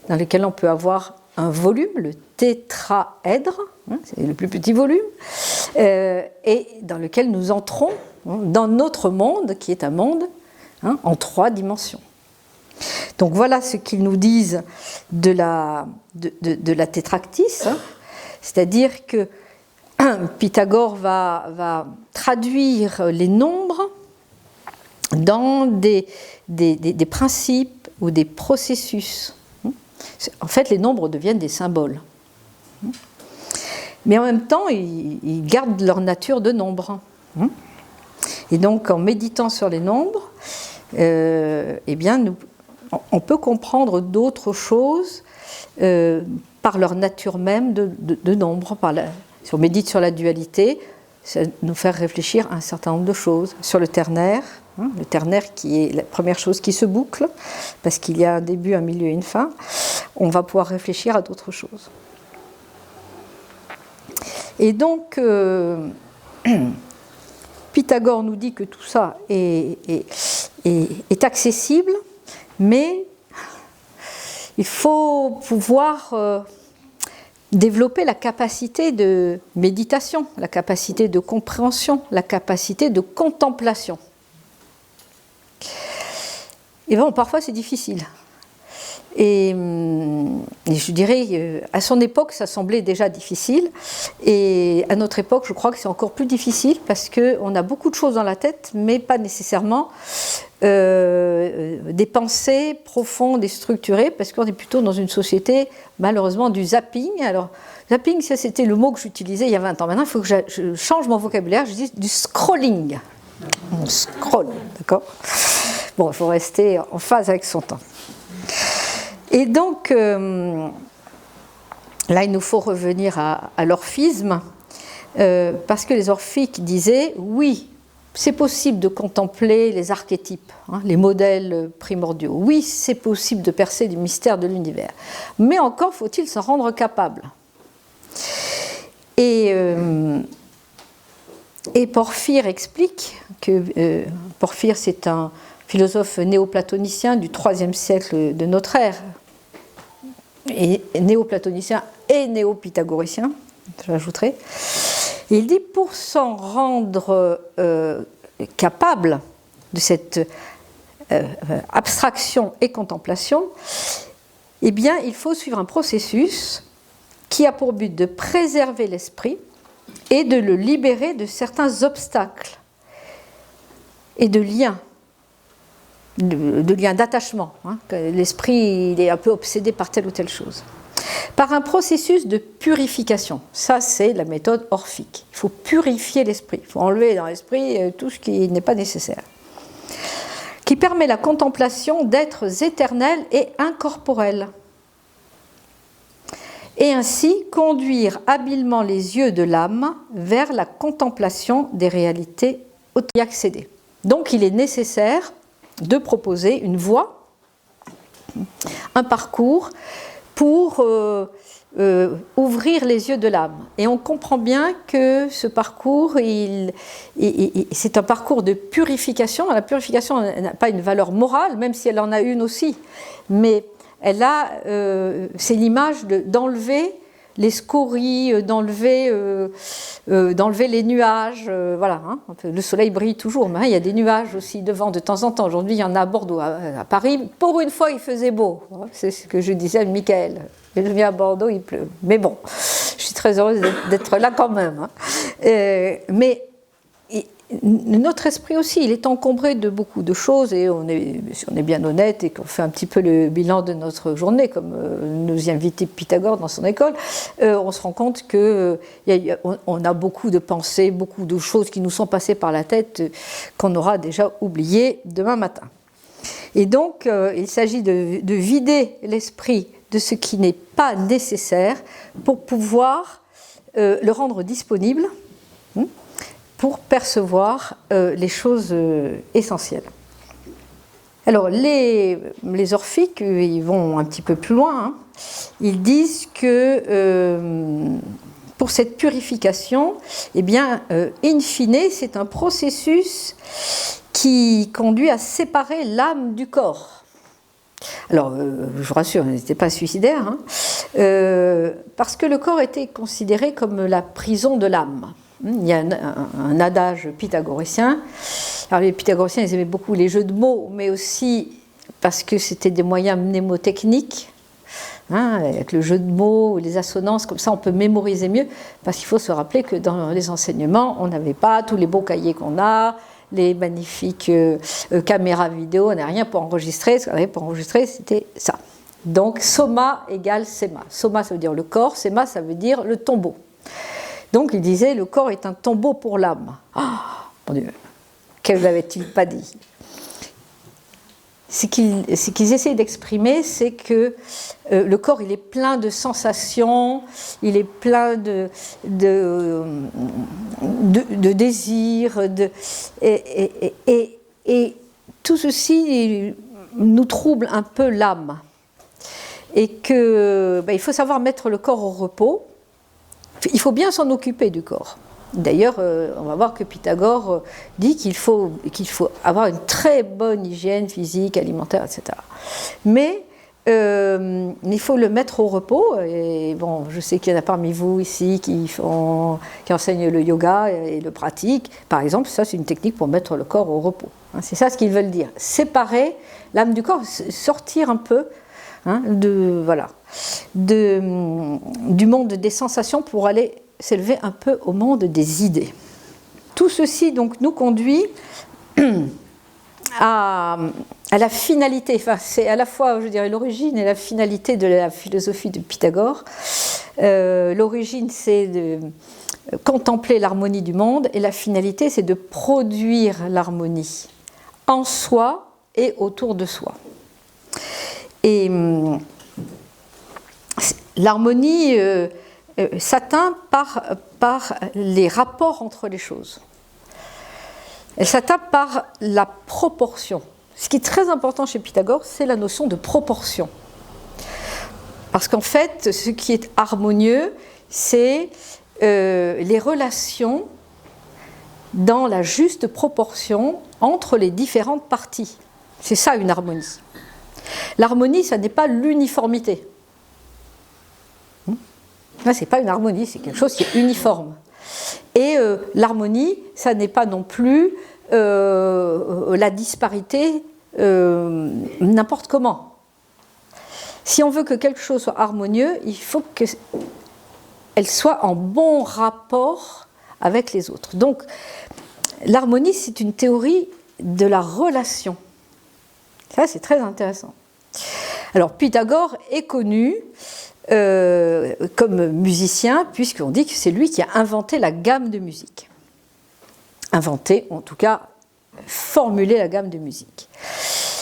dans lequel on peut avoir un volume, le tétraèdre, c'est le plus petit volume, et dans lequel nous entrons dans notre monde, qui est un monde en 3 dimensions. Donc voilà ce qu'ils nous disent de la tétractys, c'est-à-dire que Pythagore va traduire les nombres dans des principes ou des processus. En fait, les nombres deviennent des symboles. Mais en même temps, ils gardent leur nature de nombre. Et donc, en méditant sur les nombres, eh bien, on peut comprendre d'autres choses par leur nature même de nombre. Si on médite sur la dualité, ça nous fait réfléchir à un certain nombre de choses. Sur le ternaire qui est la première chose qui se boucle, parce qu'il y a un début, un milieu et une fin, on va pouvoir réfléchir à d'autres choses. Et donc, Pythagore nous dit que tout ça est accessible, mais il faut pouvoir développer la capacité de méditation, la capacité de compréhension, la capacité de contemplation. Et bon, parfois c'est difficile. Et je dirais, à son époque, ça semblait déjà difficile. Et à notre époque, je crois que c'est encore plus difficile parce qu'on a beaucoup de choses dans la tête, mais pas nécessairement des pensées profondes et structurées, parce qu'on est plutôt dans une société, malheureusement, du zapping. Alors, zapping, ça c'était le mot que j'utilisais il y a 20 ans. Maintenant, il faut que je change mon vocabulaire, je dis du scrolling. On scroll, d'accord ? Bon, il faut rester en phase avec son temps. Et donc, là, il nous faut revenir à l'orphisme, parce que les orphiques disaient, oui, c'est possible de contempler les archétypes, les modèles primordiaux. Oui, c'est possible de percer du mystère de l'univers. Mais encore faut-il s'en rendre capable. Et Porphyre explique que Porphyre, c'est un philosophe néoplatonicien du IIIe siècle de notre ère, et néoplatonicien et néo-pythagoricien, j'ajouterai. Il dit, pour s'en rendre capable de cette abstraction et contemplation, eh bien, il faut suivre un processus qui a pour but de préserver l'esprit et de le libérer de certains obstacles et de liens. De liens d'attachement. L'esprit il est un peu obsédé par telle ou telle chose. Par un processus de purification. Ça, c'est la méthode orphique. Il faut purifier l'esprit. Il faut enlever dans l'esprit tout ce qui n'est pas nécessaire. Qui permet la contemplation d'êtres éternels et incorporels. Et ainsi conduire habilement les yeux de l'âme vers la contemplation des réalités y accéder. Donc, il est nécessaire de proposer une voie, un parcours pour ouvrir les yeux de l'âme. Et on comprend bien que ce parcours, c'est un parcours de purification. La purification n'a pas une valeur morale, même si elle en a une aussi, mais c'est l'image d'enlever les scories, d'enlever les nuages. Voilà, le soleil brille toujours, mais il y a des nuages aussi devant de temps en temps. Aujourd'hui, il y en a à Bordeaux, à Paris. Pour une fois, il faisait beau. C'est ce que je disais à Michael. Je viens à Bordeaux, il pleut. Mais bon, je suis très heureuse d'être là quand même. Mais notre esprit aussi, il est encombré de beaucoup de choses, et si on est bien honnête et qu'on fait un petit peu le bilan de notre journée, comme nous y invitait Pythagore dans son école, on se rend compte qu'on a beaucoup de pensées, beaucoup de choses qui nous sont passées par la tête qu'on aura déjà oubliées demain matin. Et donc, il s'agit de vider l'esprit de ce qui n'est pas nécessaire pour pouvoir le rendre disponible pour percevoir les choses essentielles. Alors, les orphiques, ils vont un petit peu plus loin. Hein. Ils disent que pour cette purification, eh bien, in fine, c'est un processus qui conduit à séparer l'âme du corps. Alors, je vous rassure, n'était pas suicidaire, hein, parce que le corps était considéré comme la prison de l'âme. Il y a un adage pythagoricien. Alors, les pythagoriciens, ils aimaient beaucoup les jeux de mots, mais aussi parce que c'était des moyens mnémotechniques, hein, avec le jeu de mots, les assonances, comme ça on peut mémoriser mieux, parce qu'il faut se rappeler que dans les enseignements, on n'avait pas tous les beaux cahiers qu'on a, les magnifiques caméras vidéo, on n'a rien pour enregistrer. Ce qu'on avait pour enregistrer, c'était ça. Donc, soma égale sema. Soma, ça veut dire le corps, sema, ça veut dire le tombeau. Donc, il disait, le corps est un tombeau pour l'âme. Ah, mon Dieu, qu'elle n'avait-il pas dit? Ce qu'ils essaient d'exprimer, c'est que le corps, il est plein de sensations, il est plein de désirs, et tout ceci nous trouble un peu l'âme. Et que, il faut savoir mettre le corps au repos. Il faut bien s'en occuper du corps. D'ailleurs, on va voir que Pythagore dit qu'il faut avoir une très bonne hygiène physique, alimentaire, etc. Mais il faut le mettre au repos. Et bon, je sais qu'il y en a parmi vous ici qui enseignent le yoga et le pratiquent. Par exemple, ça, c'est une technique pour mettre le corps au repos. C'est ça ce qu'ils veulent dire. Séparer l'âme du corps, sortir un peu du monde des sensations pour aller s'élever un peu au monde des idées. Tout ceci donc nous conduit à la finalité, enfin c'est à la fois, je dirais, l'origine et la finalité de la philosophie de Pythagore. L'origine, c'est de contempler l'harmonie du monde, et la finalité, c'est de produire l'harmonie en soi et autour de soi. Et l'harmonie s'atteint par les rapports entre les choses. Elle s'atteint par la proportion. Ce qui est très important chez Pythagore, c'est la notion de proportion. Parce qu'en fait, ce qui est harmonieux, c'est les relations dans la juste proportion entre les différentes parties. C'est ça une harmonie. L'harmonie, ça n'est pas l'uniformité. Là, ce n'est pas une harmonie, c'est quelque chose qui est uniforme. Et l'harmonie, ça n'est pas non plus la disparité n'importe comment. Si on veut que quelque chose soit harmonieux, il faut qu'elle soit en bon rapport avec les autres. Donc, l'harmonie, c'est une théorie de la relation. Ça, c'est très intéressant. Alors, Pythagore est connu comme musicien, puisqu'on dit que c'est lui qui a inventé la gamme de musique. Inventé, en tout cas, formulé la gamme de musique.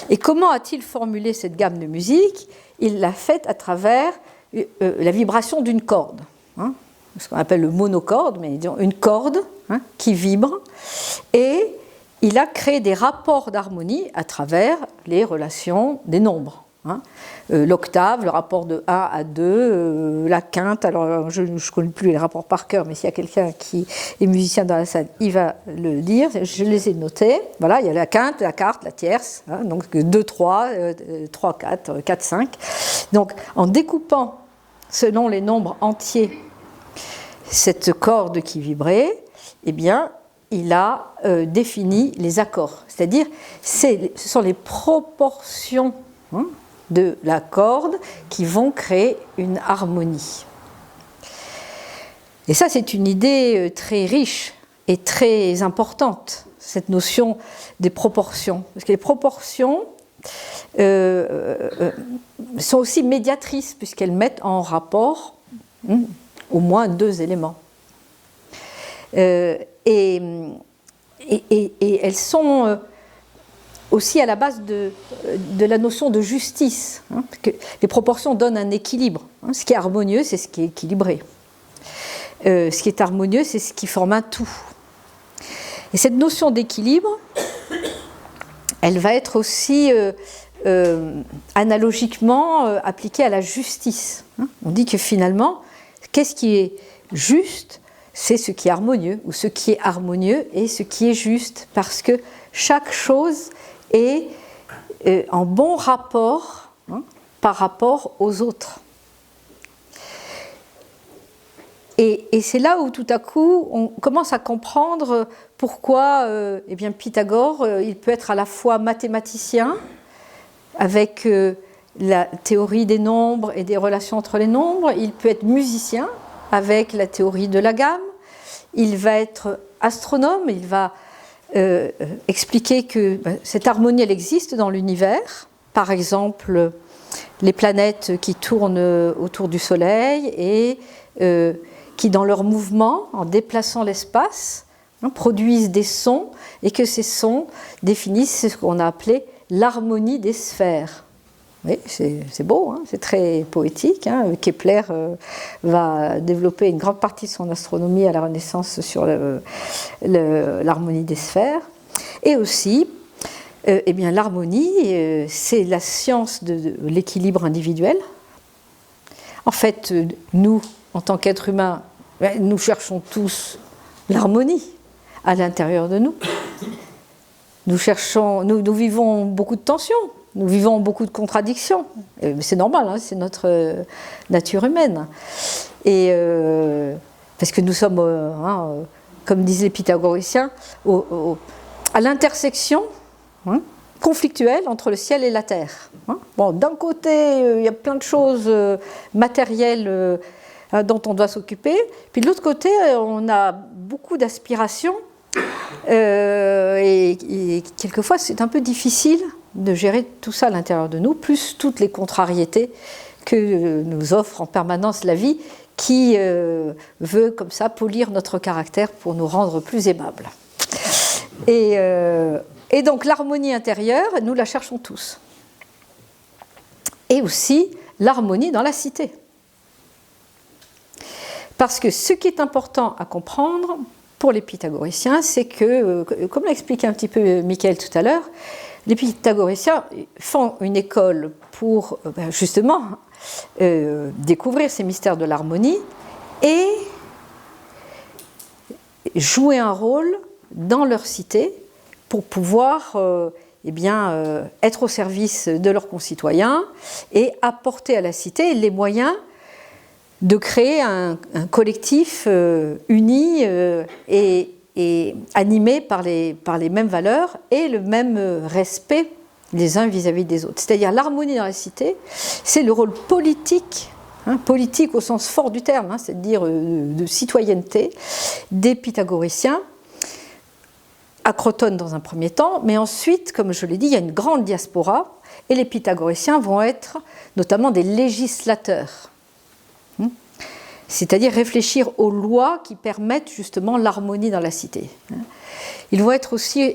Et comment a-t-il formulé cette gamme de musique? Il l'a faite à travers la vibration d'une corde, ce qu'on appelle le monocorde, mais disons une corde qui vibre, et il a créé des rapports d'harmonie à travers les relations des nombres. L'octave, le rapport de 1 à 2, la quinte, alors je ne connais plus les rapports par cœur, mais s'il y a quelqu'un qui est musicien dans la salle, il va le dire, je les ai notés. Voilà, il y a la quinte, la quarte, la tierce, donc 2, 3, 3, 4, 4, 5. Donc en découpant selon les nombres entiers cette corde qui vibrait, eh bien, il a défini les accords. C'est-à-dire, ce sont les proportions de la corde qui vont créer une harmonie. Et ça, c'est une idée très riche, est très importante, cette notion des proportions. Parce que les proportions sont aussi médiatrices, puisqu'elles mettent en rapport au moins deux éléments. Et elles sont aussi à la base de la notion de justice. Parce que les proportions donnent un équilibre. Ce qui est harmonieux, c'est ce qui est équilibré. Ce qui est harmonieux, c'est ce qui forme un tout. Et cette notion d'équilibre, elle va être aussi analogiquement appliquée à la justice. On dit que finalement, qu'est-ce qui est juste ? C'est ce qui est harmonieux, ou ce qui est harmonieux et ce qui est juste, parce que chaque chose est en bon rapport par rapport aux autres. Et c'est là où tout à coup on commence à comprendre pourquoi eh bien, Pythagore il peut être à la fois mathématicien avec la théorie des nombres et des relations entre les nombres, il peut être musicien avec la théorie de la gamme, il va être astronome, il va expliquer que cette harmonie elle existe dans l'univers, par exemple les planètes qui tournent autour du Soleil et qui dans leur mouvement, en déplaçant l'espace, produisent des sons et que ces sons définissent ce qu'on a appelé l'harmonie des sphères. Oui, c'est beau, c'est très poétique. Kepler va développer une grande partie de son astronomie à la Renaissance sur l'harmonie des sphères. Et aussi, eh bien, l'harmonie, c'est la science de l'équilibre individuel. En fait, nous, en tant qu'êtres humains, nous cherchons tous l'harmonie à l'intérieur de nous. Nous vivons beaucoup de tensions, nous vivons beaucoup de contradictions. C'est normal, c'est notre nature humaine. Et parce que nous sommes, comme disent les pythagoriciens, à l'intersection conflictuelle entre le ciel et la terre. Bon, d'un côté, il y a plein de choses matérielles dont on doit s'occuper, puis de l'autre côté, on a beaucoup d'aspirations et quelquevefois c'est un peu difficile de gérer tout ça à l'intérieur de nous, plus toutes les contrariétés que nous offre en permanence la vie qui veut comme ça polir notre caractère pour nous rendre plus aimables. Et donc l'harmonie intérieure, nous la cherchons tous. Et aussi l'harmonie dans la cité. Parce que ce qui est important à comprendre pour les pythagoriciens, c'est que, comme l'a expliqué un petit peu Michael tout à l'heure, les pythagoriciens font une école pour justement découvrir ces mystères de l'harmonie et jouer un rôle dans leur cité pour pouvoir être au service de leurs concitoyens et apporter à la cité les moyens de créer un collectif uni et animé par les mêmes valeurs et le même respect les uns vis-à-vis des autres. C'est-à-dire l'harmonie dans la cité, c'est le rôle politique, politique au sens fort du terme, c'est-à-dire de citoyenneté des pythagoriciens, à Crotone dans un premier temps, mais ensuite, comme je l'ai dit, il y a une grande diaspora et les pythagoriciens vont être notamment des législateurs. C'est-à-dire réfléchir aux lois qui permettent justement l'harmonie dans la cité. Ils vont être aussi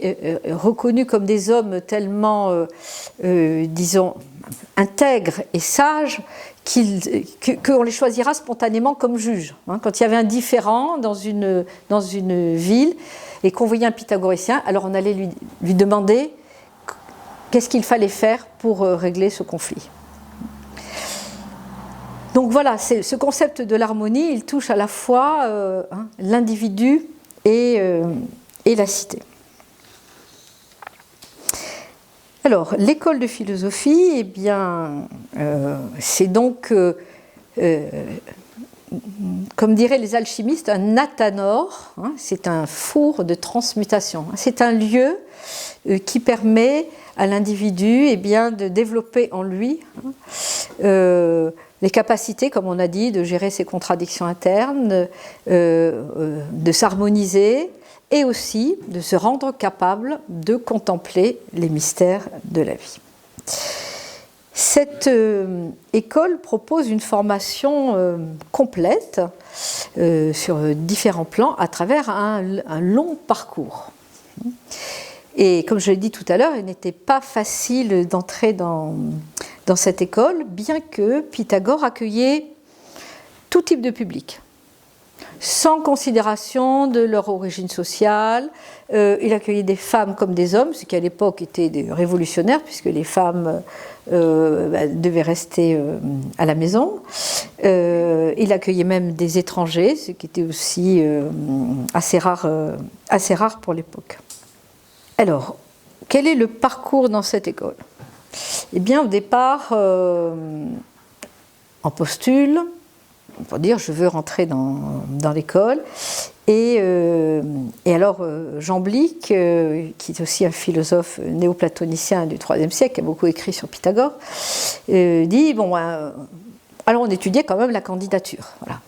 reconnus comme des hommes tellement, disons, intègres et sages qu'on les choisira spontanément comme juges. Quand il y avait un différend dans une ville et qu'on voyait un pythagoricien, alors on allait lui demander qu'est-ce qu'il fallait faire pour régler ce conflit. Donc voilà, ce concept de l'harmonie, il touche à la fois l'individu et la cité. Alors, l'école de philosophie, eh bien, c'est donc, comme comme diraient les alchimistes, un athanor, hein, c'est un four de transmutation. C'est un lieu qui permet à l'individu eh bien, de développer en lui les capacités, comme on a dit, de gérer ses contradictions internes, de s'harmoniser et aussi de se rendre capable de contempler les mystères de la vie. Cette école propose une formation complète sur différents plans à travers un long parcours. Et comme je l'ai dit tout à l'heure, il n'était pas facile d'entrer dans cette école, bien que Pythagore accueillait tout type de public, sans considération de leur origine sociale. Il accueillait des femmes comme des hommes, ce qui à l'époque était des révolutionnaires, puisque les femmes devaient rester à la maison. Il accueillait même des étrangers, ce qui était aussi assez rare pour l'époque. Alors, quel est le parcours dans cette école? Eh bien, au départ, on postule pour dire je veux rentrer dans l'école. Et alors, Jean Blic, qui est aussi un philosophe néoplatonicien du IIIe siècle, qui a beaucoup écrit sur Pythagore, dit bon, alors on étudiait quand même la candidature. Voilà.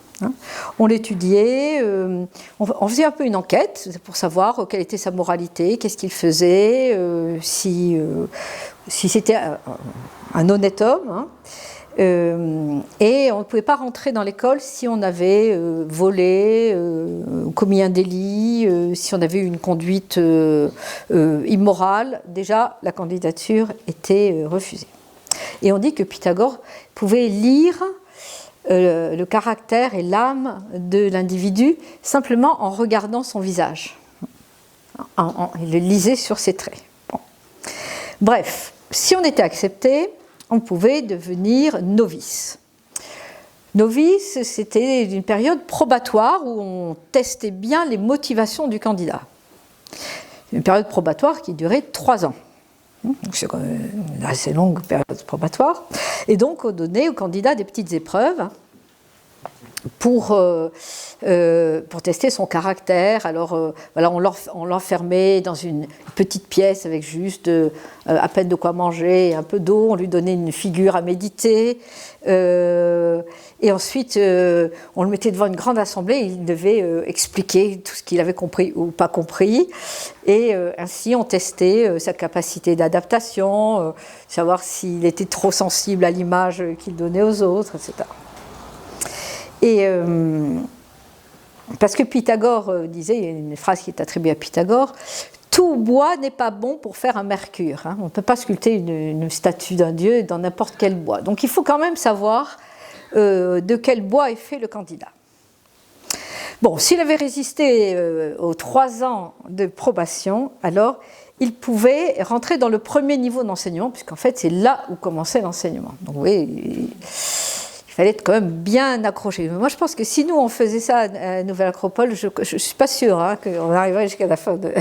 On l'étudiait, on faisait un peu une enquête pour savoir quelle était sa moralité, qu'est-ce qu'il faisait, si c'était un honnête homme. Hein. Et on ne pouvait pas rentrer dans l'école si on avait volé, commis un délit, si on avait eu une conduite immorale. Déjà, la candidature était refusée. Et on dit que Pythagore pouvait lire le caractère et l'âme de l'individu simplement en regardant son visage. Il le lisait sur ses traits. Bon. Bref, si on était accepté, on pouvait devenir novice. Novice, c'était une période probatoire où on testait bien les motivations du candidat. Une période probatoire qui durait 3 ans. C'est quand même une assez longue période probatoire. Et donc, on donnait aux candidats des petites épreuves pour tester son caractère. Alors, voilà, on l'enfermait dans une petite pièce avec juste à peine de quoi manger et un peu d'eau. On lui donnait une figure à méditer. Et ensuite, on le mettait devant une grande assemblée et il devait expliquer tout ce qu'il avait compris ou pas compris. Et ainsi, on testait sa capacité d'adaptation, savoir s'il était trop sensible à l'image qu'il donnait aux autres, etc. Et parce que Pythagore disait, il y a une phrase qui est attribuée à Pythagore, tout bois n'est pas bon pour faire un mercure. Hein. On ne peut pas sculpter une statue d'un dieu dans n'importe quel bois. Donc il faut quand même savoir de quel bois est fait le candidat. Bon, s'il avait résisté aux 3 ans de probation, alors il pouvait rentrer dans le premier niveau d'enseignement, puisqu'en fait c'est là où commençait l'enseignement. Donc vous voyez, il fallait être quand même bien accroché. Moi, je pense que si nous, on faisait ça à Nouvelle Acropole, je ne suis pas sûre hein, qu'on arriverait jusqu'à la fin de...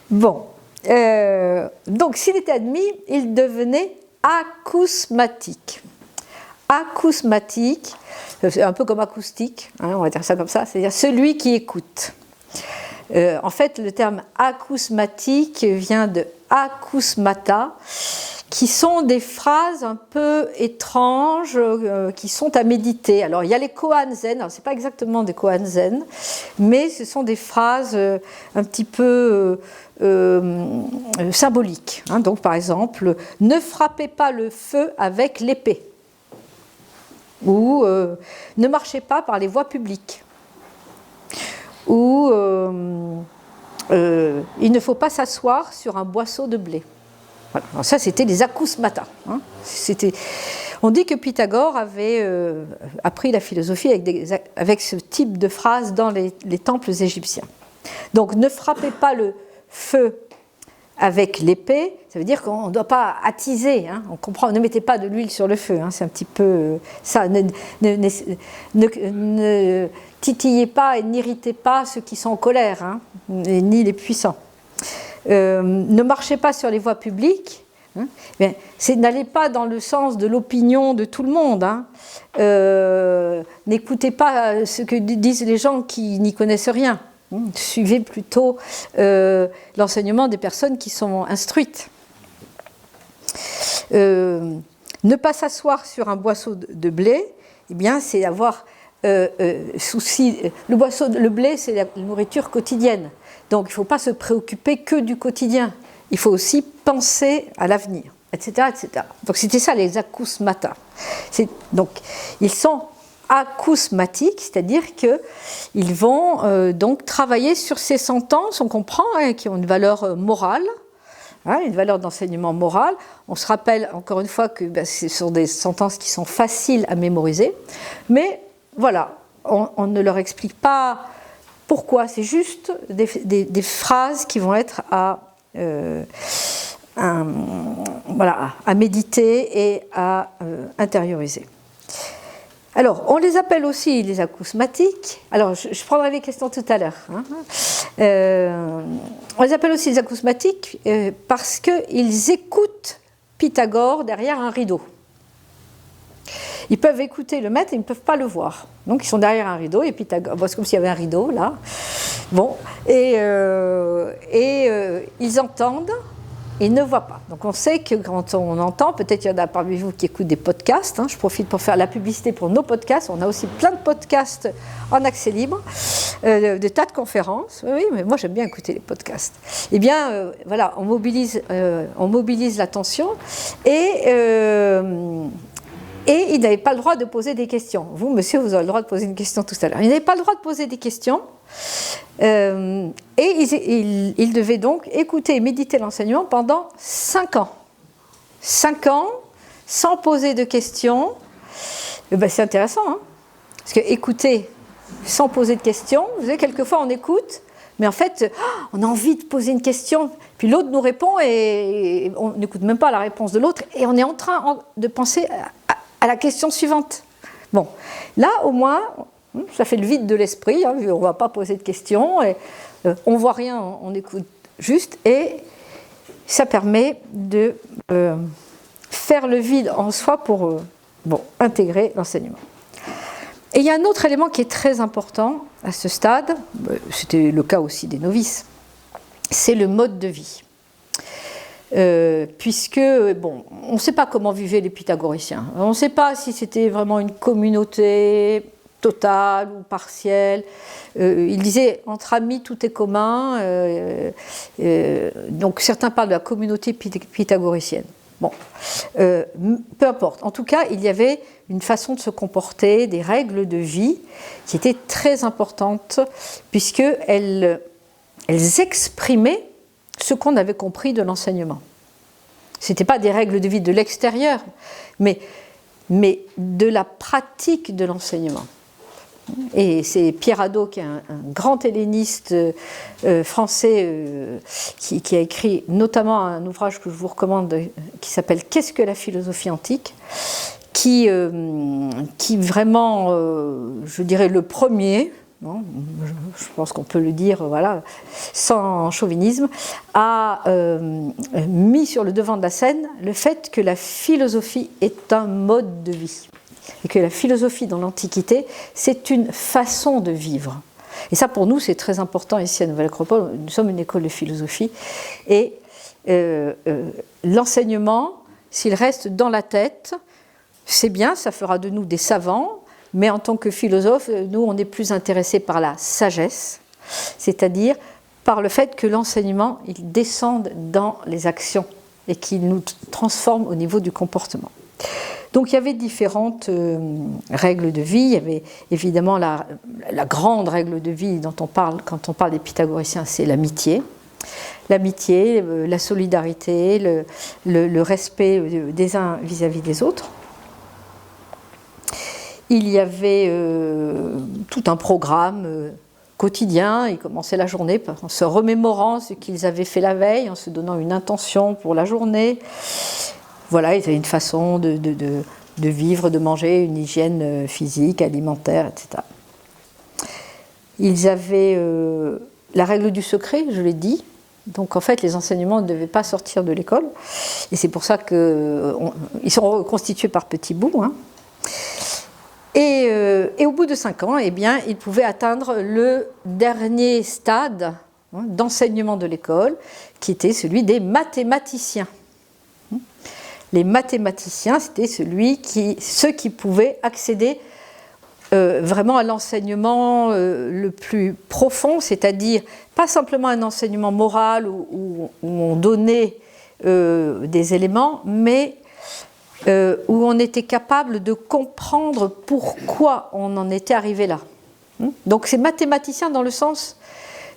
Bon. Donc, s'il était admis, il devenait acousmatique. Acousmatique, c'est un peu comme acoustique, hein, on va dire ça comme ça, c'est-à-dire celui qui écoute. En fait, le terme acousmatique vient de acousmata, qui sont des phrases un peu étranges, qui sont à méditer. Alors, il y a les koans zen, alors ce n'est pas exactement des koans zen, mais ce sont des phrases un petit peu symboliques. Hein. Donc, par exemple, ne frappez pas le feu avec l'épée, ou ne marchez pas par les voies publiques, ou il ne faut pas s'asseoir sur un boisseau de blé. Voilà. Alors ça, c'était les acousmata. Hein. On dit que Pythagore avait appris la philosophie avec ce type de phrases dans les temples égyptiens. Donc, ne frappez pas le feu avec l'épée, ça veut dire qu'on ne doit pas attiser, hein. On comprend, ne mettez pas de l'huile sur le feu, hein. C'est un petit peu ça. Ne titillez pas et n'irritez pas ceux qui sont en colère, hein, ni les puissants. Ne marchez pas sur les voies publiques, hein, n'allez pas dans le sens de l'opinion de tout le monde, hein, n'écoutez pas ce que disent les gens qui n'y connaissent rien. Suivez plutôt l'enseignement des personnes qui sont instruites. Ne pas s'asseoir sur un boisseau de blé, eh bien, c'est avoir souci. Le blé, c'est la nourriture quotidienne. Donc, il ne faut pas se préoccuper que du quotidien. Il faut aussi penser à l'avenir, etc., etc. Donc, c'était ça, les acousmata. Donc, ils sont acousmatiques, c'est-à-dire qu'ils vont donc travailler sur ces sentences, on comprend, qui ont une valeur morale, une valeur d'enseignement moral. On se rappelle encore une fois que ce sont des sentences qui sont faciles à mémoriser, mais voilà, on ne leur explique pas pourquoi, c'est juste des phrases qui vont être à méditer et à intérioriser. Alors, on les appelle aussi les acousmatiques. Alors, je prendrai les questions tout à l'heure. On les appelle aussi les acousmatiques parce qu'ils écoutent Pythagore derrière un rideau. Ils peuvent écouter le maître et ils ne peuvent pas le voir. Donc, ils sont derrière un rideau et Pythagore, c'est comme s'il y avait un rideau là. Bon, et ils entendent. Ils ne voient pas. Donc on sait que quand on entend, peut-être il y en a parmi vous qui écoutent des podcasts, je profite pour faire la publicité pour nos podcasts, on a aussi plein de podcasts en accès libre, des tas de conférences, oui, mais moi j'aime bien écouter les podcasts. Eh bien, voilà, on mobilise l'attention et il n'avait pas le droit de poser des questions. Vous, monsieur, vous avez le droit de poser une question tout à l'heure. Il n'avait pas le droit de poser des questions. Et il devait donc écouter et méditer l'enseignement pendant 5 ans. 5 ans, sans poser de questions. C'est intéressant, parce que écouter sans poser de questions, vous savez, quelquefois on écoute, mais en fait, on a envie de poser une question, puis l'autre nous répond et on n'écoute même pas la réponse de l'autre, et on est en train de penser à la question suivante. Bon, là, au moins, ça fait le vide de l'esprit, on ne va pas poser de questions, et, on ne voit rien, on écoute juste, et ça permet de faire le vide en soi pour intégrer l'enseignement. Et il y a un autre élément qui est très important à ce stade, c'était le cas aussi des novices, c'est le mode de vie. Puisque, on ne sait pas comment vivaient les pythagoriciens, on ne sait pas si c'était vraiment une communauté totale ou partielle. Il disait entre amis tout est commun, donc certains parlent de la communauté pythagoricienne. Peu importe. En tout cas, il y avait une façon de se comporter, des règles de vie qui étaient très importantes, puisqu'elles exprimaient ce qu'on avait compris de l'enseignement. Ce n'étaient pas des règles de vie de l'extérieur, mais de la pratique de l'enseignement. Et c'est Pierre Hadot, qui est un grand helléniste français, qui a écrit notamment un ouvrage que je vous recommande, qui s'appelle « Qu'est-ce que la philosophie antique ?», qui vraiment, je dirais, le premier, je pense qu'on peut le dire, sans chauvinisme, a mis sur le devant de la scène le fait que la philosophie est un mode de vie. Et que la philosophie dans l'Antiquité, c'est une façon de vivre. Et ça, pour nous, c'est très important ici à Nouvelle-Acropole. Nous sommes une école de philosophie. Et l'enseignement, s'il reste dans la tête, c'est bien, ça fera de nous des savants, mais en tant que philosophes, nous, on est plus intéressés par la sagesse, c'est-à-dire par le fait que l'enseignement, il descende dans les actions et qu'il nous transforme au niveau du comportement. Donc il y avait différentes règles de vie. Il y avait évidemment la grande règle de vie dont on parle quand on parle des pythagoriciens, c'est l'amitié. L'amitié, la solidarité, le respect des uns vis-à-vis des autres. Il y avait tout un programme quotidien. Ils commençaient la journée en se remémorant ce qu'ils avaient fait la veille, en se donnant une intention pour la journée. Voilà, ils avaient une façon de vivre, de manger, une hygiène physique, alimentaire, etc. Ils avaient la règle du secret, je l'ai dit. Donc en fait, les enseignements ne devaient pas sortir de l'école. Et c'est pour ça qu'ils sont reconstitués par petits bouts. Et Et au bout de 5 ans, eh bien, il pouvait atteindre le dernier stade d'enseignement de l'école, qui était celui des mathématiciens. Les mathématiciens, c'était ceux qui pouvaient accéder vraiment à l'enseignement le plus profond, c'est-à-dire pas simplement un enseignement moral où on donnait des éléments, mais où on était capable de comprendre pourquoi on en était arrivé là. Donc c'est mathématicien dans le sens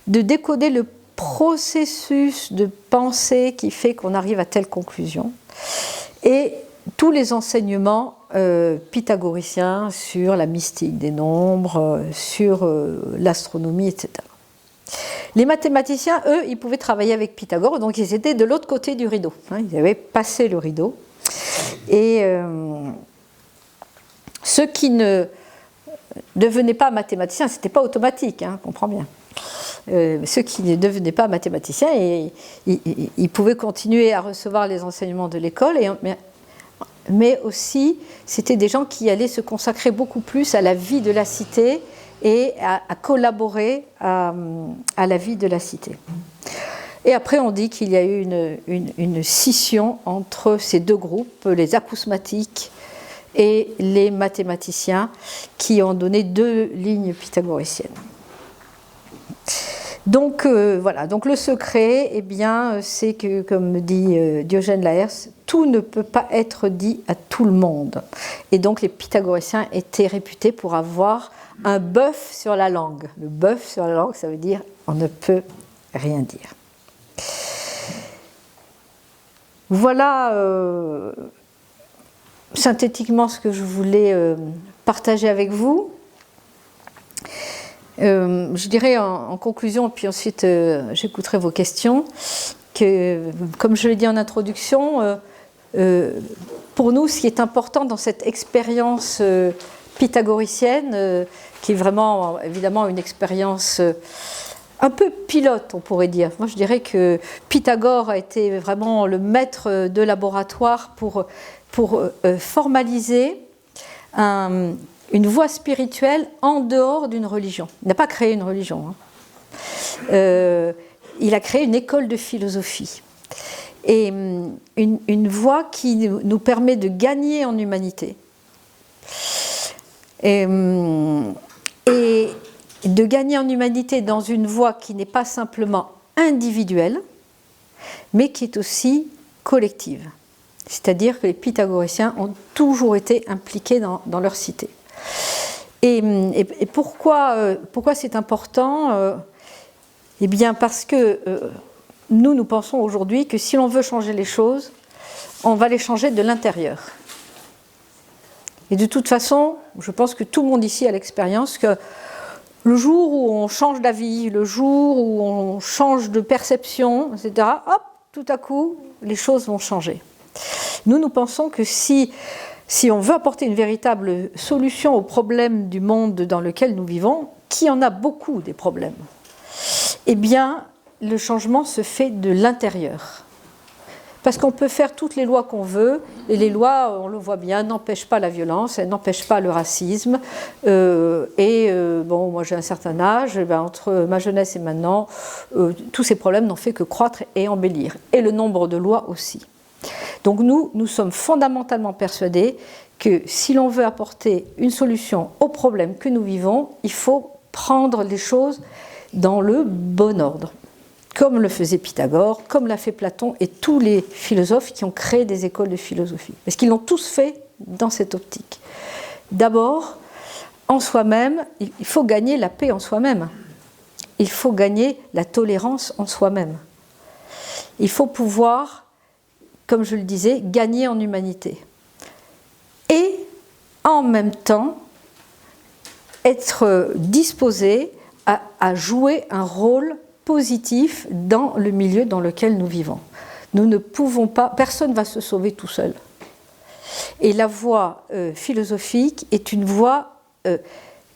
de décoder le processus de pensée qui fait qu'on arrive à telle conclusion. Et tous les enseignements pythagoriciens sur la mystique des nombres, sur l'astronomie, etc. Les mathématiciens, eux, ils pouvaient travailler avec Pythagore, donc ils étaient de l'autre côté du rideau. Ils avaient passé le rideau. Et ceux qui ne devenaient pas mathématiciens, ce n'était pas automatique, on comprend bien. Ceux qui ne devenaient pas mathématiciens, ils pouvaient continuer à recevoir les enseignements de l'école, mais aussi c'était des gens qui allaient se consacrer beaucoup plus à la vie de la cité et à collaborer à la vie de la cité. Et après on dit qu'il y a eu une scission entre ces deux groupes, les acousmatiques et les mathématiciens, qui ont donné 2 lignes pythagoriciennes. Donc voilà, donc le secret, eh bien, c'est que, comme dit Diogène Laërce, tout ne peut pas être dit à tout le monde. Et donc les pythagoriciens étaient réputés pour avoir un bœuf sur la langue. Le bœuf sur la langue, ça veut dire on ne peut rien dire. Voilà synthétiquement ce que je voulais partager avec vous. Je dirais en conclusion, puis ensuite j'écouterai vos questions, que comme je l'ai dit en introduction, pour nous ce qui est important dans cette expérience pythagoricienne, qui est vraiment évidemment une expérience un peu pilote, on pourrait dire. Moi je dirais que Pythagore a été vraiment le maître de laboratoire pour formaliser une voie spirituelle en dehors d'une religion. Il n'a pas créé une religion. Il a créé une école de philosophie. Et une voie qui nous permet de gagner en humanité. Et de gagner en humanité dans une voie qui n'est pas simplement individuelle, mais qui est aussi collective. C'est-à-dire que les pythagoriciens ont toujours été impliqués dans leur cité. Et pourquoi c'est important Eh bien parce que nous pensons aujourd'hui que si l'on veut changer les choses, on va les changer de l'intérieur. Et de toute façon, je pense que tout le monde ici a l'expérience que le jour où on change d'avis, le jour où on change de perception, etc., hop, tout à coup, les choses vont changer. Nous pensons que si on veut apporter une véritable solution aux problèmes du monde dans lequel nous vivons, qui en a beaucoup des problèmes, eh bien, le changement se fait de l'intérieur. Parce qu'on peut faire toutes les lois qu'on veut, et les lois, on le voit bien, n'empêchent pas la violence, elles n'empêchent pas le racisme. Bon, moi j'ai un certain âge, entre ma jeunesse et maintenant, tous ces problèmes n'ont fait que croître et embellir. Et le nombre de lois aussi. Donc nous sommes fondamentalement persuadés que si l'on veut apporter une solution aux problèmes que nous vivons, il faut prendre les choses dans le bon ordre, comme le faisait Pythagore, comme l'a fait Platon et tous les philosophes qui ont créé des écoles de philosophie. Parce qu'ils l'ont tous fait dans cette optique. D'abord, en soi-même, il faut gagner la paix en soi-même. Il faut gagner la tolérance en soi-même. Il faut pouvoir, comme je le disais, gagner en humanité. Et en même temps, être disposé à jouer un rôle positif dans le milieu dans lequel nous vivons. Nous ne pouvons pas, personne ne va se sauver tout seul. Et la voie philosophique est une voie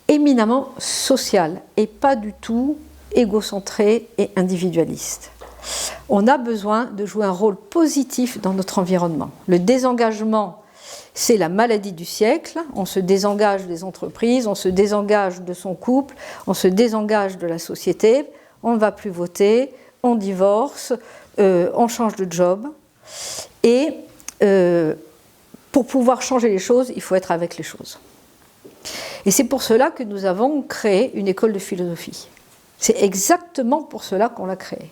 éminemment sociale et pas du tout égocentrée et individualiste. On a besoin de jouer un rôle positif dans notre environnement. Le désengagement, c'est la maladie du siècle. On se désengage des entreprises, on se désengage de son couple, on se désengage de la société, on ne va plus voter, on divorce, on change de job. Et pour pouvoir changer les choses, il faut être avec les choses. Et c'est pour cela que nous avons créé une école de philosophie. C'est exactement pour cela qu'on l'a créée.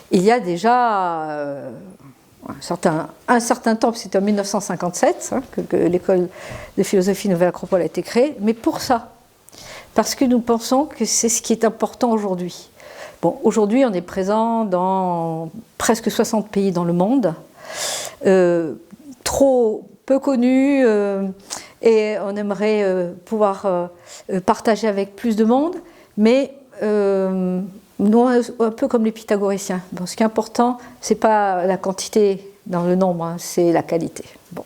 Il y a déjà un certain temps, c'était en 1957 que l'école de philosophie Nouvelle Acropole a été créée, mais pour ça, parce que nous pensons que c'est ce qui est important aujourd'hui. Bon, aujourd'hui, on est présent dans presque 60 pays dans le monde, trop peu connus, et on aimerait pouvoir partager avec plus de monde, mais nous, un peu comme les pythagoriciens. Bon, ce qui est important, ce n'est pas la quantité dans le nombre, hein, c'est la qualité. Bon.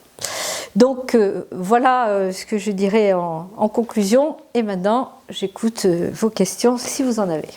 Donc voilà ce que je dirais en conclusion, et maintenant j'écoute vos questions si vous en avez.